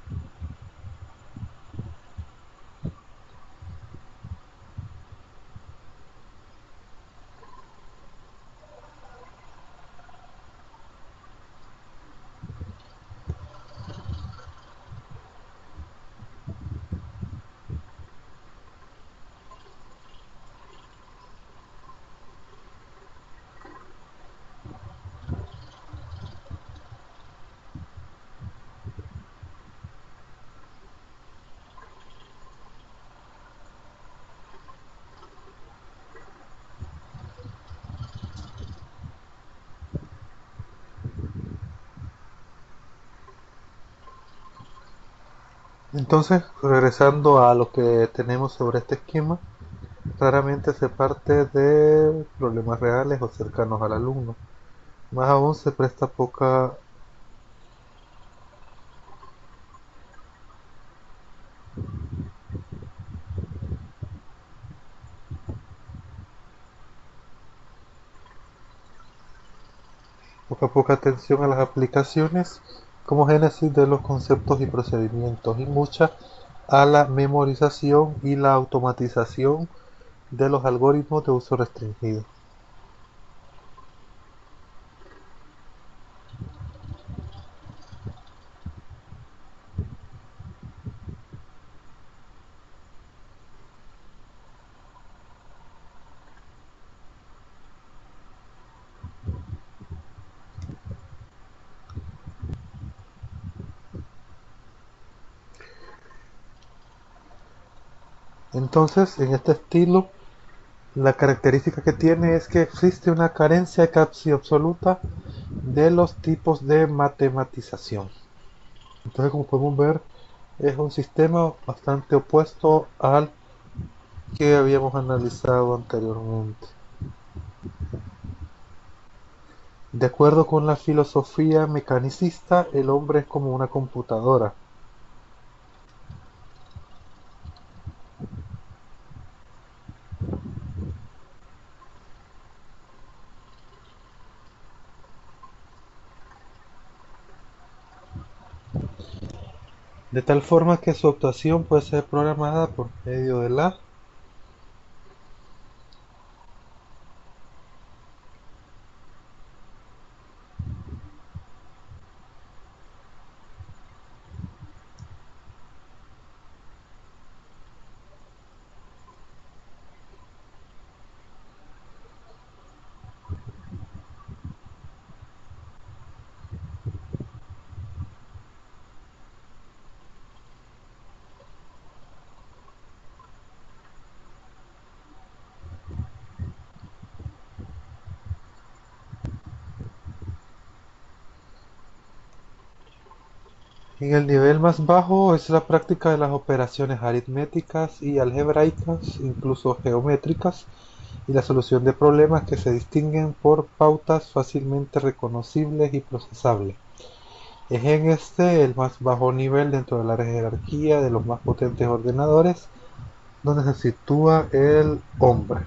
Entonces, regresando a lo que tenemos sobre este esquema, raramente se parte de problemas reales o cercanos al alumno. Más aún se presta poca atención a las aplicaciones como génesis de los conceptos y procedimientos y mucha a la memorización y la automatización de los algoritmos de uso restringido. Entonces, en este estilo, la característica que tiene es que existe una carencia casi absoluta de los tipos de matematización. Entonces, como podemos ver, es un sistema bastante opuesto al que habíamos analizado anteriormente. De acuerdo con la filosofía mecanicista, el hombre es como una computadora. De tal forma que su actuación puede ser programada por medio de la En el nivel más bajo es la práctica de las operaciones aritméticas y algebraicas, incluso geométricas, y la solución de problemas que se distinguen por pautas fácilmente reconocibles y procesables. Es en este el más bajo nivel dentro de la jerarquía de los más potentes ordenadores, donde se sitúa el hombre.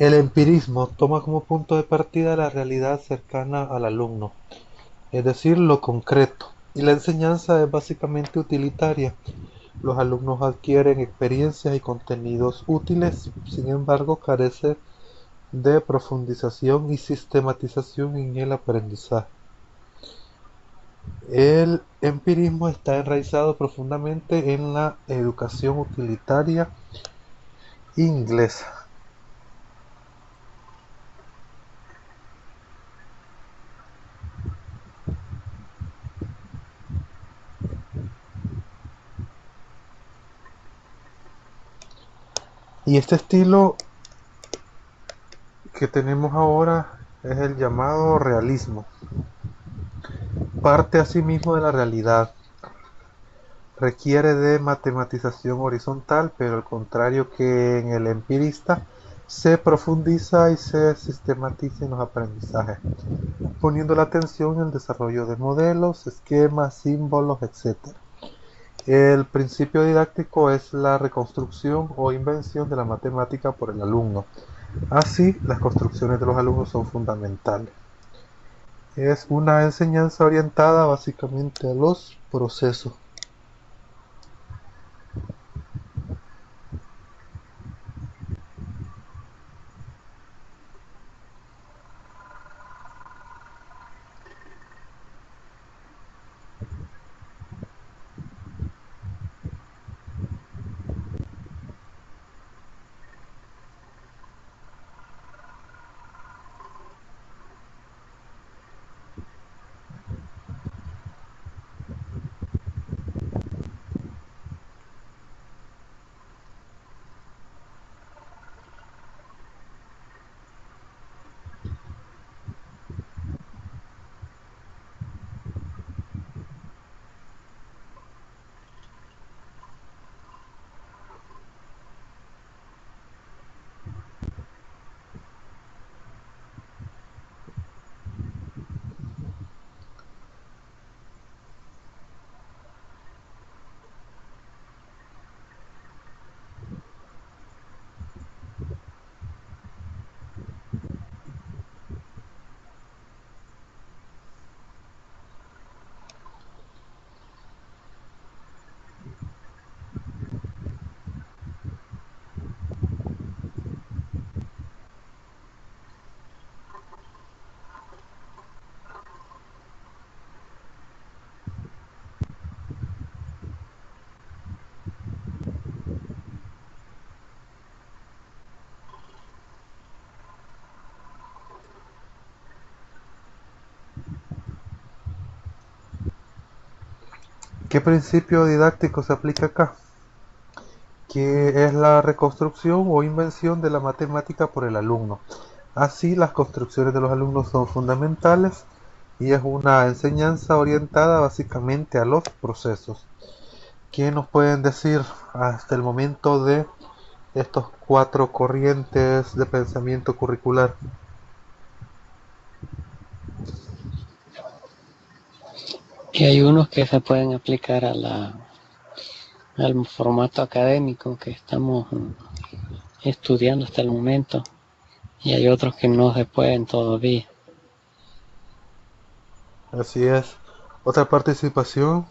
El empirismo toma como punto de partida la realidad cercana al alumno, es decir, lo concreto, y la enseñanza es básicamente utilitaria. Los alumnos adquieren experiencias y contenidos útiles, sin embargo, carece de profundización y sistematización en el aprendizaje. El empirismo está enraizado profundamente en la educación utilitaria inglesa. Y este estilo que tenemos ahora es el llamado realismo. Parte asimismo de la realidad. Requiere de matematización horizontal, pero al contrario que en el empirista, se profundiza y se sistematiza en los aprendizajes, poniendo la atención en el desarrollo de modelos, esquemas, símbolos, etc. El principio didáctico es la reconstrucción o invención de la matemática por el alumno. Así, las construcciones de los alumnos son fundamentales. Es una enseñanza orientada básicamente a los procesos. ¿Qué principio didáctico se aplica acá? Que es la reconstrucción o invención de la matemática por el alumno. Así, las construcciones de los alumnos son fundamentales y es una enseñanza orientada básicamente a los procesos. ¿Qué nos pueden decir hasta el momento de estos 4 corrientes de pensamiento curricular? Que hay unos que se pueden aplicar al formato académico que estamos estudiando hasta el momento, y hay otros que no se pueden todavía. Así es. Otra participación.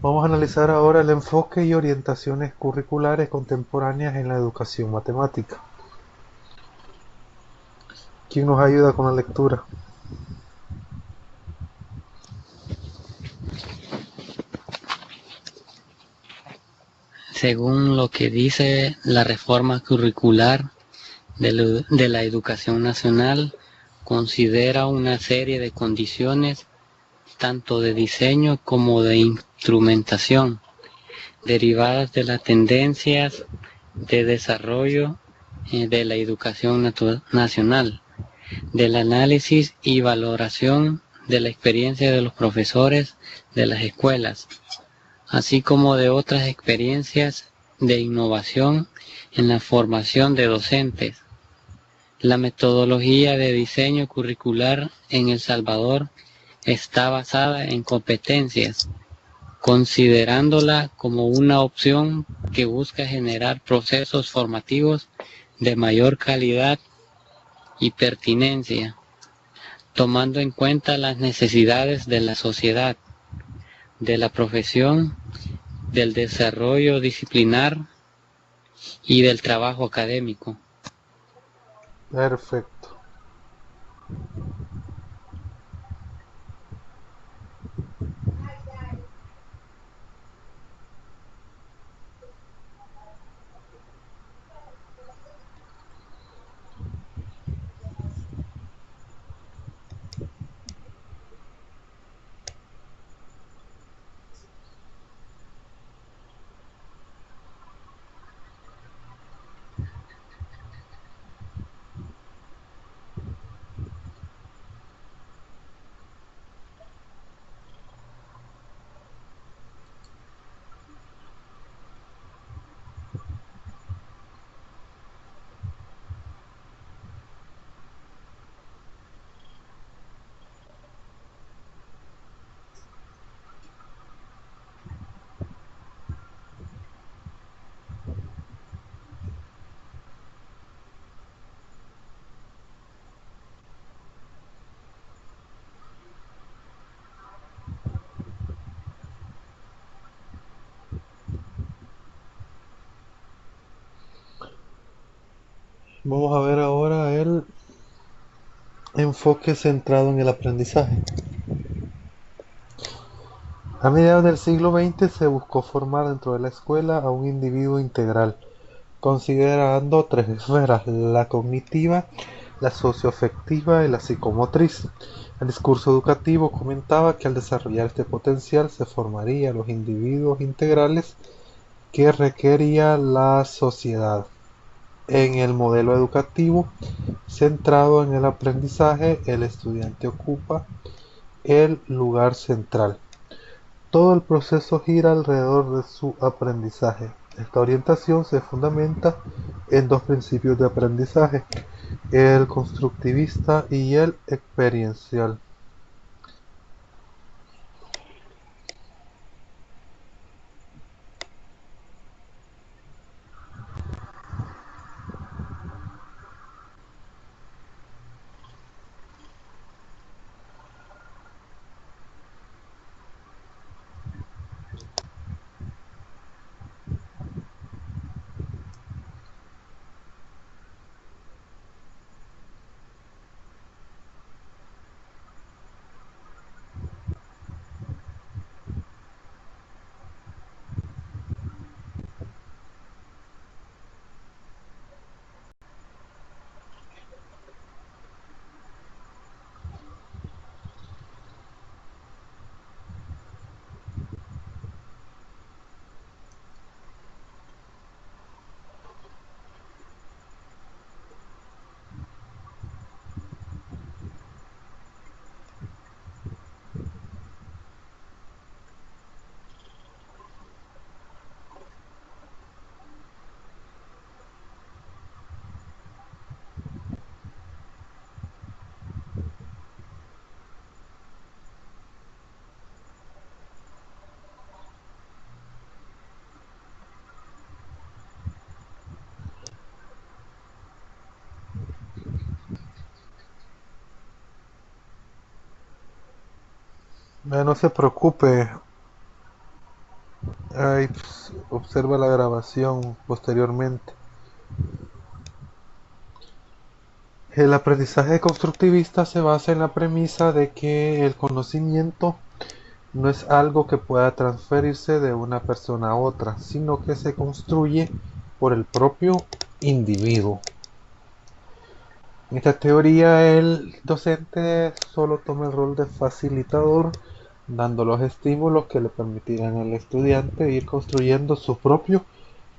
Vamos a analizar ahora el enfoque y orientaciones curriculares contemporáneas en la educación matemática. ¿Quién nos ayuda con la lectura? Según lo que dice la reforma curricular de la educación nacional, considera una serie de condiciones tanto de diseño como de instrumentación derivadas de las tendencias de desarrollo de la educación nacional, del análisis y valoración de la experiencia de los profesores de las escuelas, así como de otras experiencias de innovación en la formación de docentes. La metodología de diseño curricular en El Salvador está basada en competencias, considerándola como una opción que busca generar procesos formativos de mayor calidad y pertinencia, tomando en cuenta las necesidades de la sociedad, de la profesión, del desarrollo disciplinar y del trabajo académico. Perfecto. Vamos a ver ahora el enfoque centrado en el aprendizaje. A mediados del siglo XX se buscó formar dentro de la escuela a un individuo integral, considerando tres esferas: la cognitiva, la socioafectiva y la psicomotriz. El discurso educativo comentaba que al desarrollar este potencial se formarían los individuos integrales que requería la sociedad. En el modelo educativo centrado en el aprendizaje, el estudiante ocupa el lugar central. Todo el proceso gira alrededor de su aprendizaje. Esta orientación se fundamenta en dos principios de aprendizaje: el constructivista y el experiencial. No se preocupe, observa la grabación posteriormente. El aprendizaje constructivista se basa en la premisa de que el conocimiento no es algo que pueda transferirse de una persona a otra, sino que se construye por el propio individuo. En esta teoría, el docente solo toma el rol de facilitador, dando los estímulos que le permitirán al estudiante ir construyendo su propio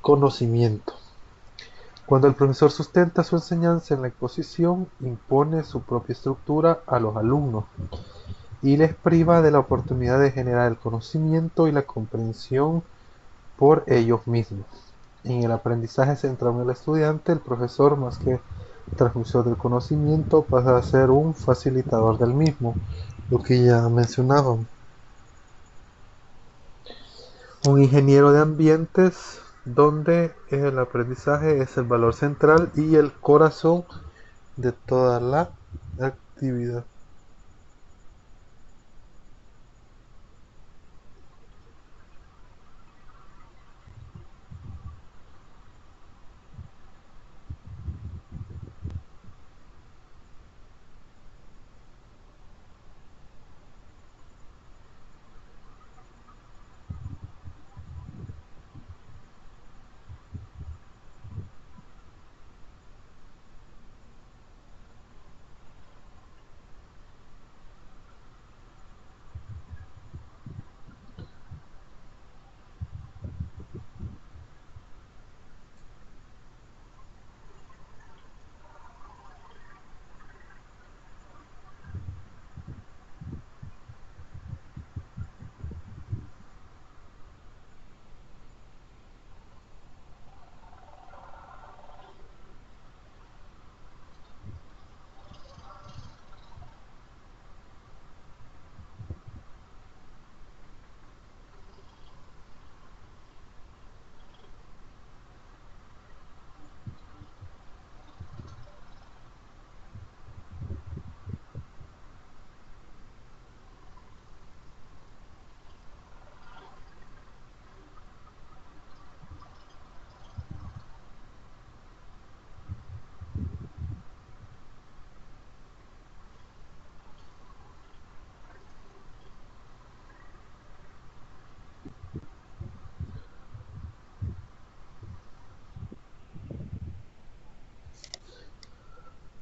conocimiento. Cuando el profesor sustenta su enseñanza en la exposición, impone su propia estructura a los alumnos y les priva de la oportunidad de generar el conocimiento y la comprensión por ellos mismos. En el aprendizaje centrado en el estudiante, el profesor, más que transmisor del conocimiento, pasa a ser un facilitador del mismo, lo que ya mencionábamos. Un ingeniero de ambientes donde el aprendizaje es el valor central y el corazón de toda la actividad.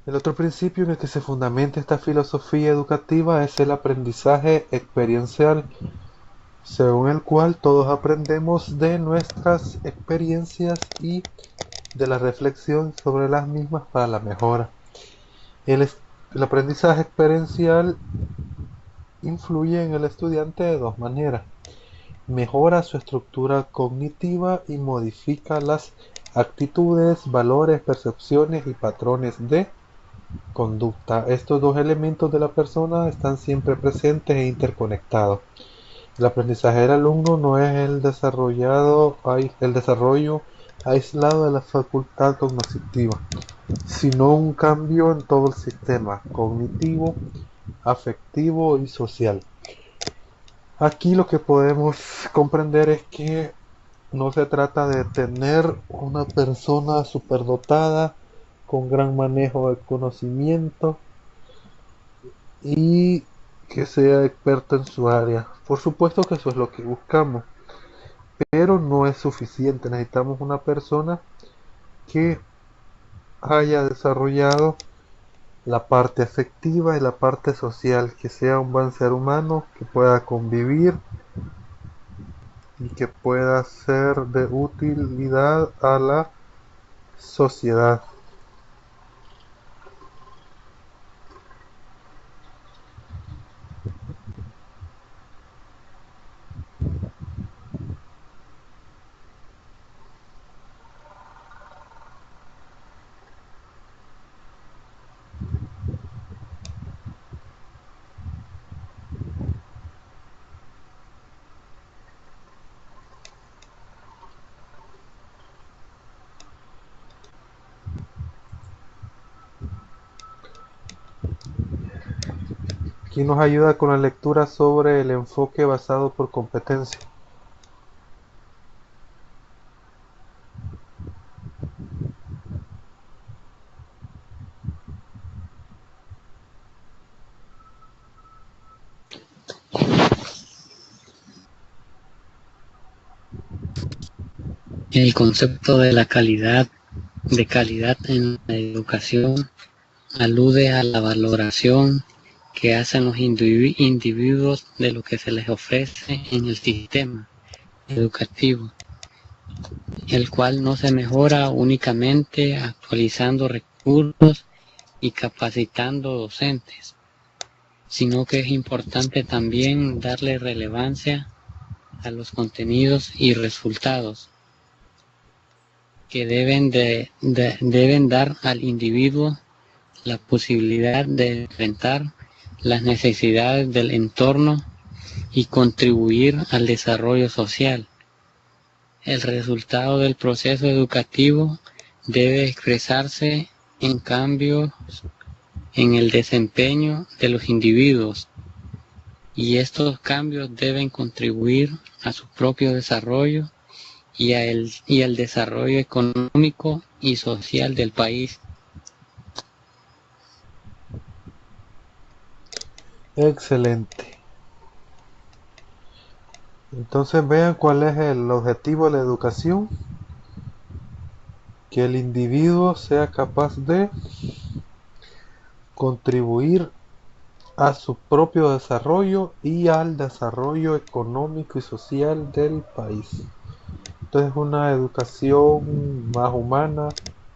El otro principio en el que se fundamenta esta filosofía educativa es el aprendizaje experiencial, según el cual todos aprendemos de nuestras experiencias y de la reflexión sobre las mismas para la mejora. El aprendizaje experiencial influye en el estudiante de dos maneras: mejora su estructura cognitiva y modifica las actitudes, valores, percepciones y patrones de conducta. Estos dos elementos de la persona están siempre presentes e interconectados. El aprendizaje del alumno no es el desarrollo aislado de la facultad cognitiva, sino un cambio en todo el sistema cognitivo, afectivo y social. Aquí lo que podemos comprender es que no se trata de tener una persona superdotada con gran manejo de conocimiento y que sea experto en su área. Por supuesto que eso es lo que buscamos, pero no es suficiente. Necesitamos una persona que haya desarrollado la parte afectiva y la parte social, que sea un buen ser humano, que pueda convivir y que pueda ser de utilidad a la sociedad. Aquí nos ayuda con la lectura sobre el enfoque basado por competencia. El concepto de calidad en la educación alude a la valoración que hacen los individuos de lo que se les ofrece en el sistema educativo, el cual no se mejora únicamente actualizando recursos y capacitando docentes, sino que es importante también darle relevancia a los contenidos y resultados que deben dar al individuo la posibilidad de enfrentar las necesidades del entorno y contribuir al desarrollo social. El resultado del proceso educativo debe expresarse en cambios en el desempeño de los individuos, y estos cambios deben contribuir a su propio desarrollo y al desarrollo económico y social del país. Excelente. Entonces vean cuál es el objetivo de la educación: que el individuo sea capaz de contribuir a su propio desarrollo y al desarrollo económico y social del país. Entonces, una educación más humana,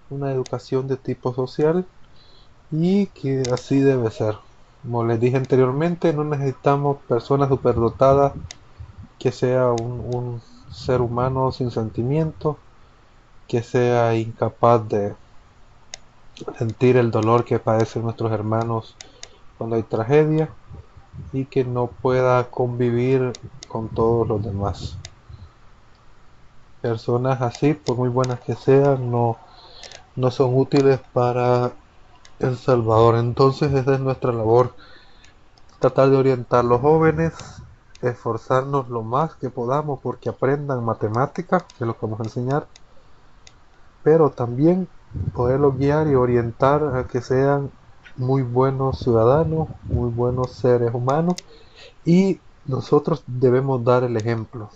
una educación de tipo social, y que así debe ser. Como les dije anteriormente, no necesitamos personas superdotadas, que sea un ser humano sin sentimientos, que sea incapaz de sentir el dolor que padecen nuestros hermanos cuando hay tragedia, y que no pueda convivir con todos los demás. Personas así, por muy buenas que sean, no son útiles para El Salvador. Entonces esa es nuestra labor: tratar de orientar a los jóvenes, esforzarnos lo más que podamos porque aprendan matemáticas, que es lo que vamos a enseñar, pero también poderlos guiar y orientar a que sean muy buenos ciudadanos, muy buenos seres humanos, y nosotros debemos dar el ejemplo.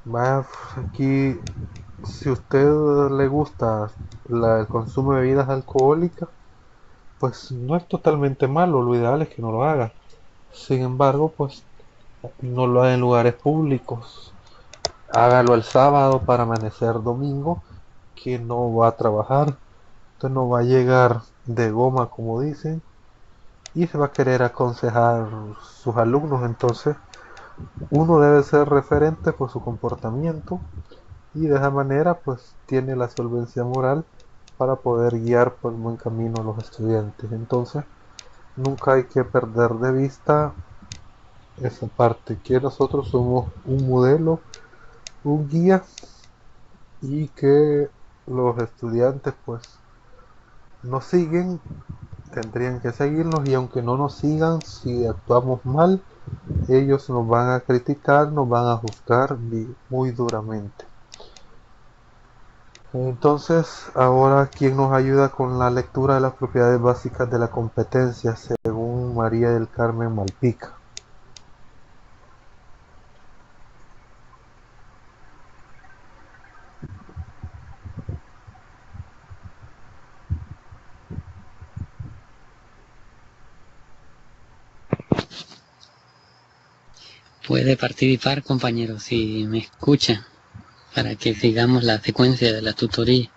Va, aquí, si a usted le gusta el consumo de bebidas alcohólicas, pues no es totalmente malo, lo ideal es que no lo haga. Sin embargo, pues no lo haga en lugares públicos. Hágalo el sábado para amanecer domingo, que no va a trabajar. Usted no va a llegar de goma, como dicen, y se va a querer aconsejar sus alumnos. Entonces, uno debe ser referente por su comportamiento y de esa manera, pues, tiene la solvencia moral para poder guiar por el buen camino a los estudiantes. Entonces, nunca hay que perder de vista esa parte, que nosotros somos un modelo, un guía, y que los estudiantes pues nos siguen, tendrían que seguirnos, y aunque no nos sigan, si actuamos mal, ellos nos van a criticar, nos van a juzgar muy duramente. Entonces, ahora, ¿quién nos ayuda con la lectura de las propiedades básicas de la competencia según María del Carmen Malpica? Puede participar, compañero, si me escucha, para que sigamos la secuencia de la tutoría.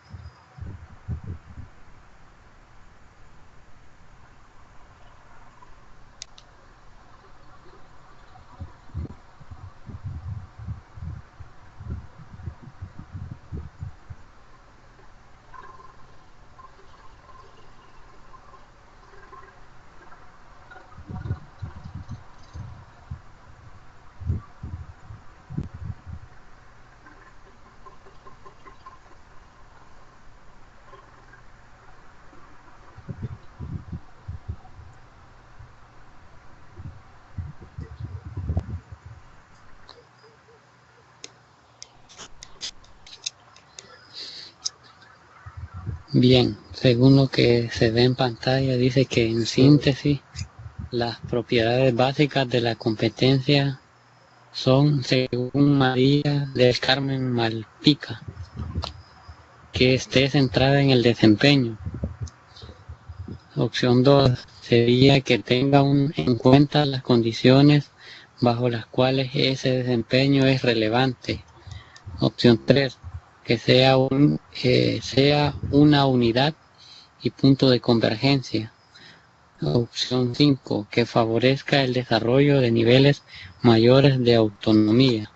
Bien, según lo que se ve en pantalla, dice que en síntesis las propiedades básicas de la competencia son, según María del Carmen Malpica, que esté centrada en el desempeño. Opción 2 sería que tenga en cuenta las condiciones bajo las cuales ese desempeño es relevante. Opción 3, que sea una unidad y punto de convergencia. Opción 5, que favorezca el desarrollo de niveles mayores de autonomía.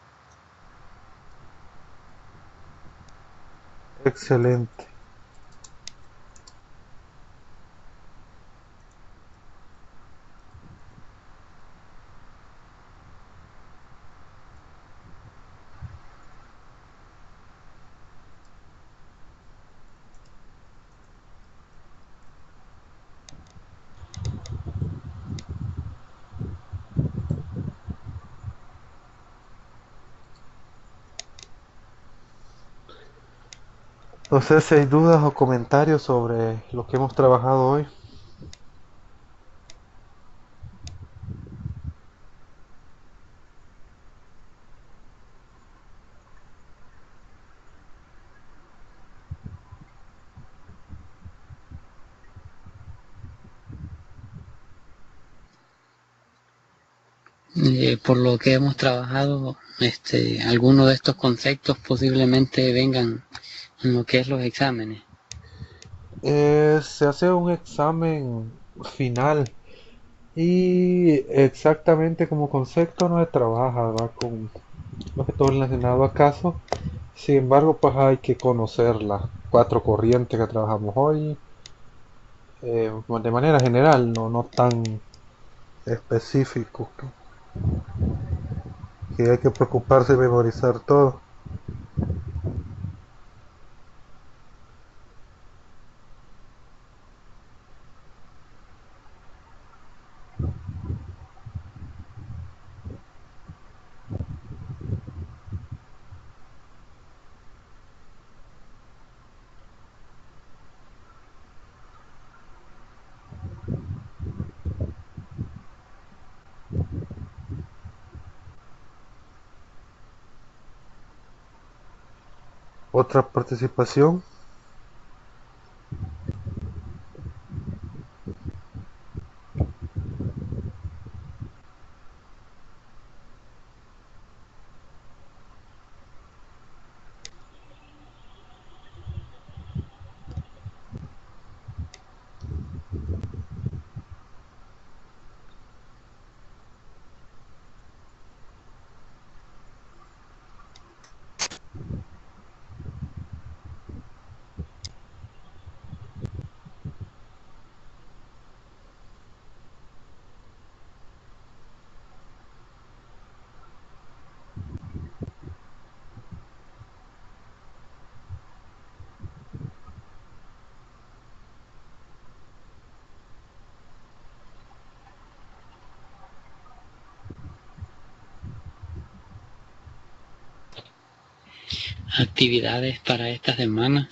Excelente. No sé si hay dudas o comentarios sobre lo que hemos trabajado hoy. Por lo que hemos trabajado, algunos de estos conceptos posiblemente vengan en lo que es los exámenes. Se hace un examen final y exactamente como concepto no se trabaja, va con todo relacionado a casos. Sin embargo, pues hay que conocer las cuatro corrientes que trabajamos hoy, de manera general, no tan específico, que hay que preocuparse de memorizar todo. ¿Otra participación? Actividades para esta semana.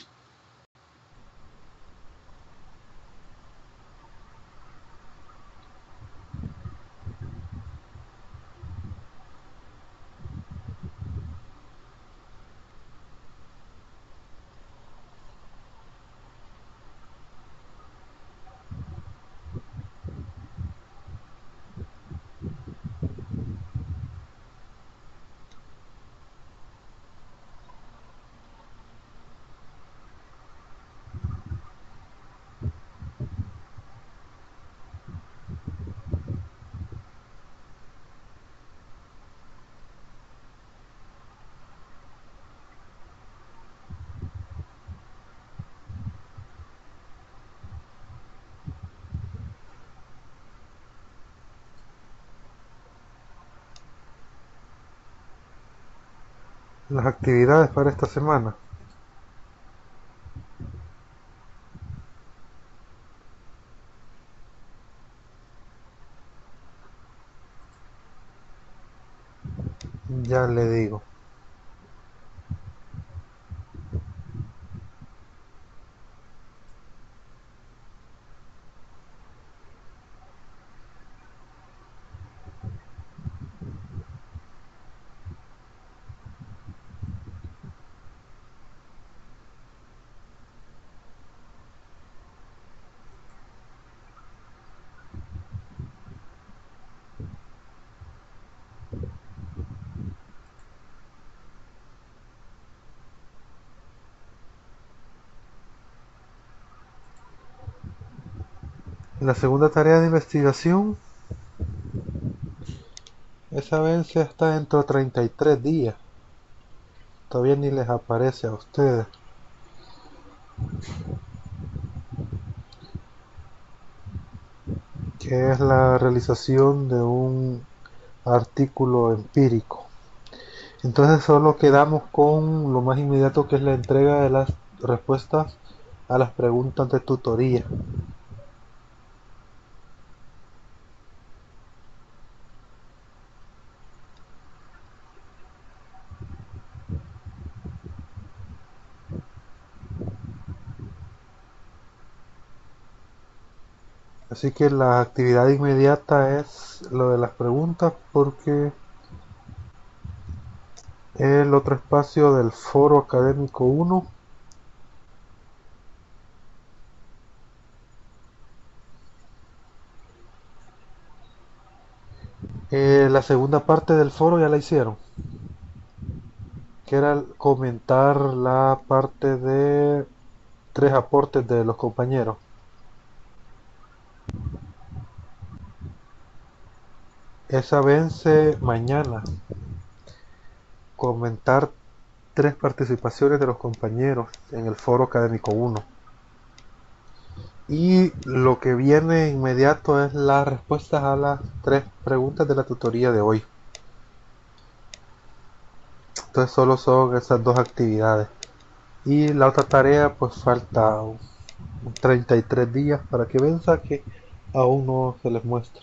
Las actividades para esta semana. Ya le digo. La segunda tarea de investigación, esa vence hasta dentro de 33 días. Todavía ni les aparece a ustedes. Que es la realización de un artículo empírico. Entonces solo quedamos con lo más inmediato, que es la entrega de las respuestas a las preguntas de tutoría. Así que la actividad inmediata es lo de las preguntas, porque el otro espacio del Foro Académico 1, la segunda parte del foro ya la hicieron, que era comentar la parte de 3 aportes de los compañeros. Esa vence mañana. Comentar 3 participaciones de los compañeros en el Foro Académico 1. Y lo que viene inmediato es las respuestas a las 3 preguntas de la tutoría de hoy. Entonces solo son esas 2 actividades. Y la otra tarea, pues falta 33 días para que venza, que aún no se les muestra.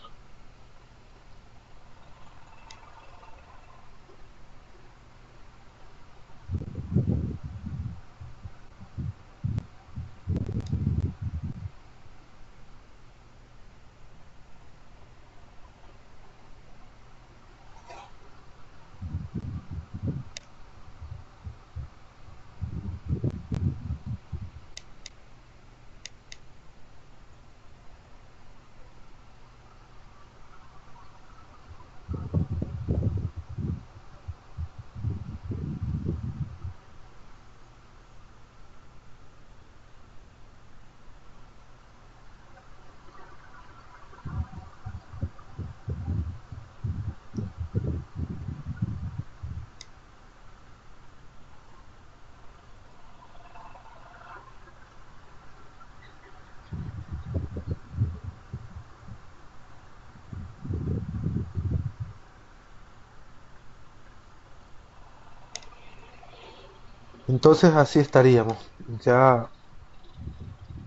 Entonces así estaríamos. Ya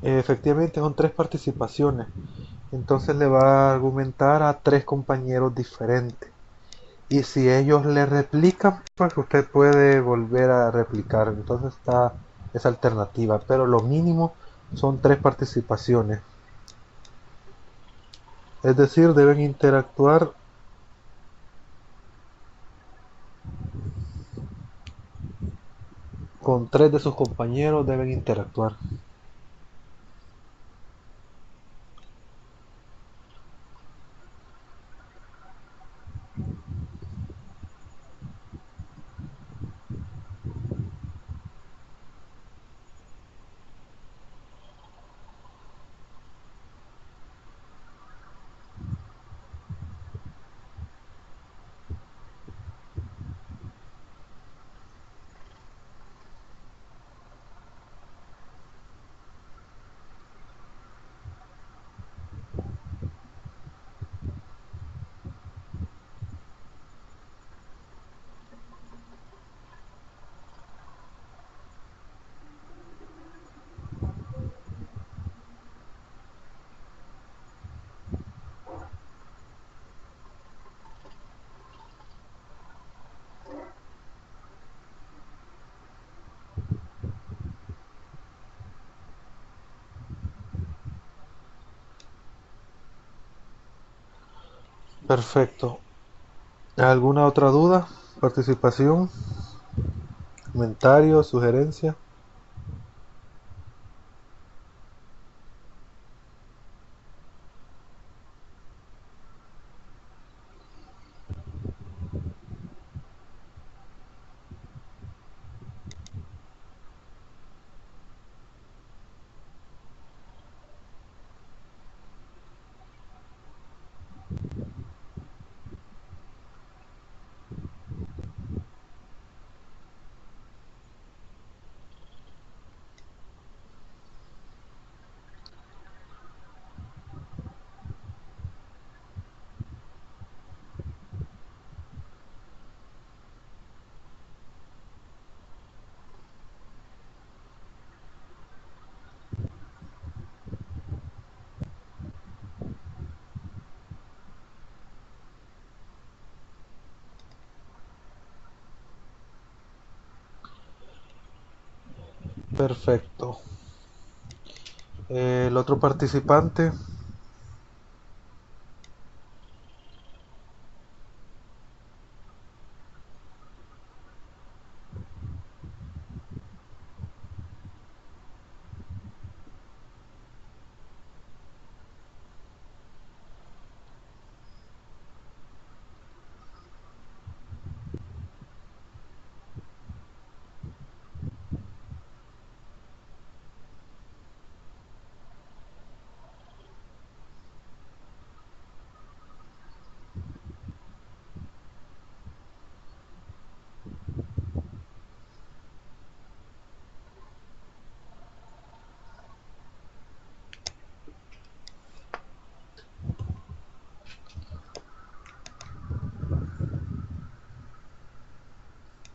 efectivamente son 3 participaciones. Entonces le va a argumentar a 3 compañeros diferentes. Y si ellos le replican, pues usted puede volver a replicar. Entonces está esa alternativa. Pero lo mínimo son 3 participaciones. Es decir, deben interactuar con 3 de sus compañeros, deben interactuar. Perfecto. ¿Alguna otra duda? ¿Participación? ¿Comentario? ¿Sugerencia? Perfecto. El otro participante.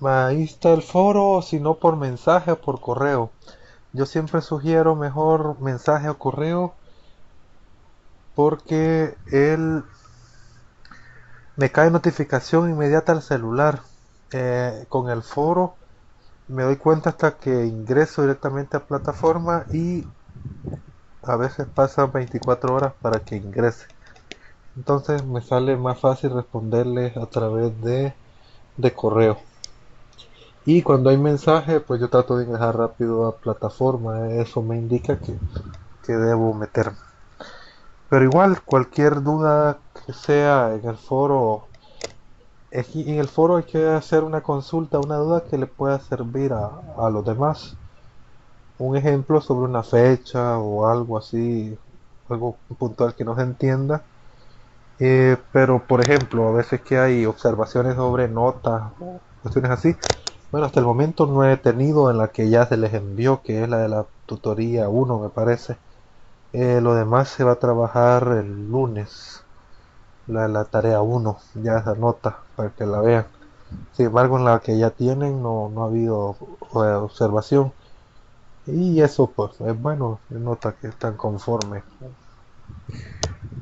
Ahí está el foro, si no por mensaje o por correo. Yo siempre sugiero mejor mensaje o correo porque él me cae notificación inmediata al celular. Con el foro me doy cuenta hasta que ingreso directamente a plataforma y a veces pasan 24 horas para que ingrese. Entonces me sale más fácil responderles a través de correo. Y cuando hay mensaje, pues yo trato de ingresar rápido a plataforma. Eso me indica que debo meterme. Pero igual, cualquier duda que sea en el foro, en el foro hay que hacer una consulta, una duda que le pueda servir a los demás. Un ejemplo sobre una fecha o algo así, algo puntual que no se entienda. Pero, por ejemplo, a veces que hay observaciones sobre notas o cuestiones así, bueno, hasta el momento no he tenido en la que ya se les envió, que es la de la tutoría 1, me parece. Lo demás se va a trabajar el lunes, la tarea 1, ya esa nota, para que la vean. Sin embargo, en la que ya tienen no ha habido observación. Y eso pues es bueno, se nota que están conformes.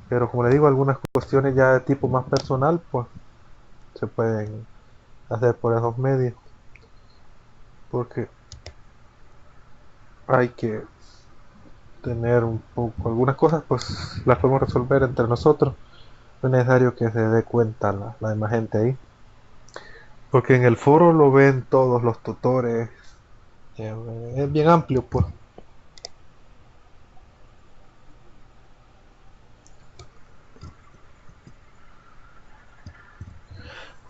Pero como le digo, algunas cuestiones ya de tipo más personal, pues se pueden hacer por esos medios. Porque hay que tener un poco, algunas cosas pues las podemos resolver entre nosotros. No es necesario que se dé cuenta la demás gente ahí. Porque en el foro lo ven todos los tutores. Es bien amplio pues.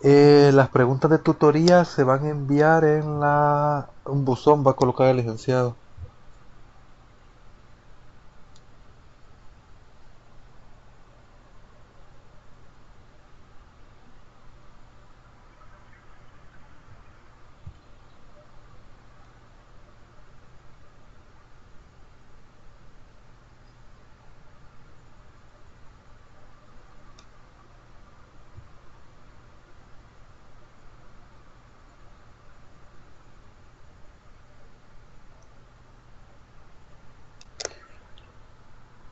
Las preguntas de tutoría se van a enviar en un buzón, va a colocar el licenciado.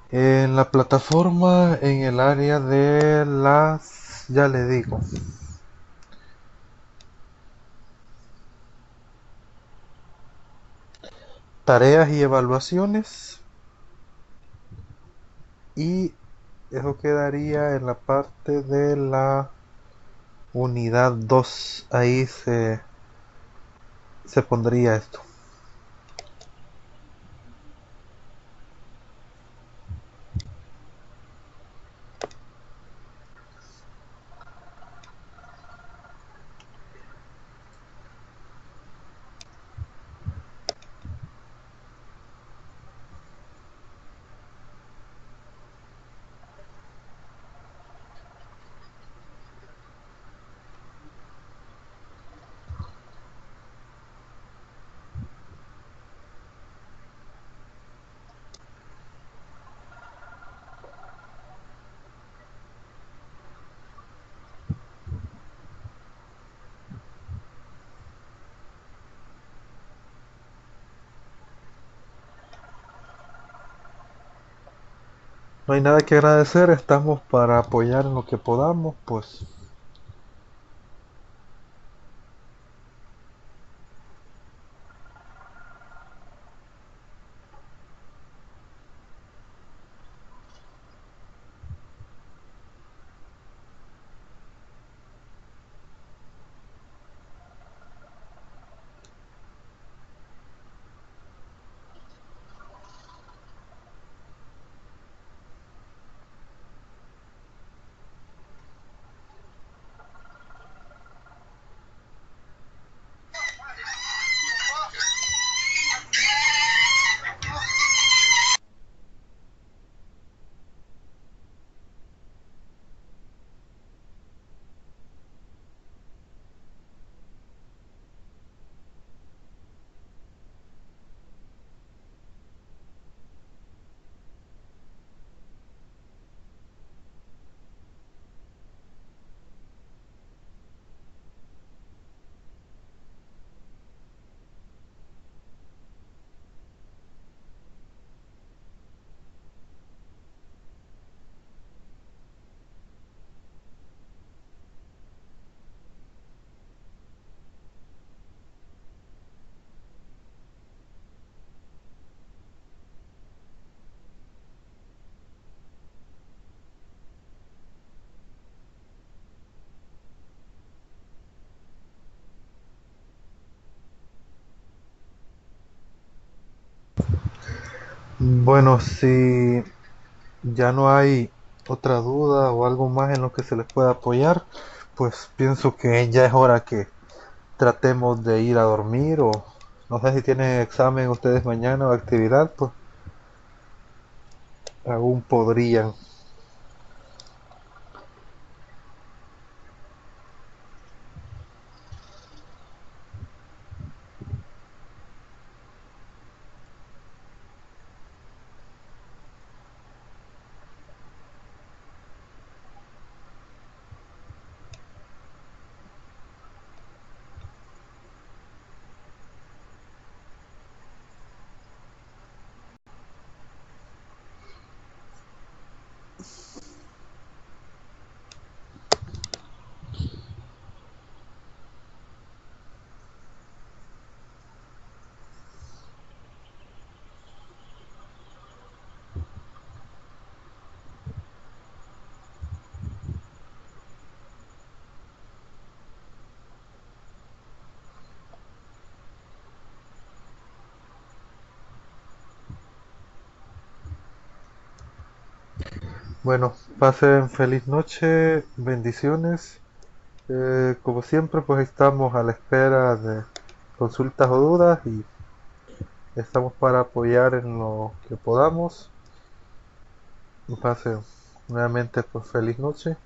En la plataforma, en el área de ya le digo, tareas y evaluaciones, y eso quedaría en la parte de la unidad 2. Ahí se pondría esto. No hay nada que agradecer, estamos para apoyar en lo que podamos, pues. Bueno, si ya no hay otra duda o algo más en lo que se les pueda apoyar, pues pienso que ya es hora que tratemos de ir a dormir, o no sé si tienen examen ustedes mañana o actividad, pues aún podrían. Bueno, pasen feliz noche, bendiciones. Como siempre, pues estamos a la espera de consultas o dudas y estamos para apoyar en lo que podamos. Pasen nuevamente, pues feliz noche.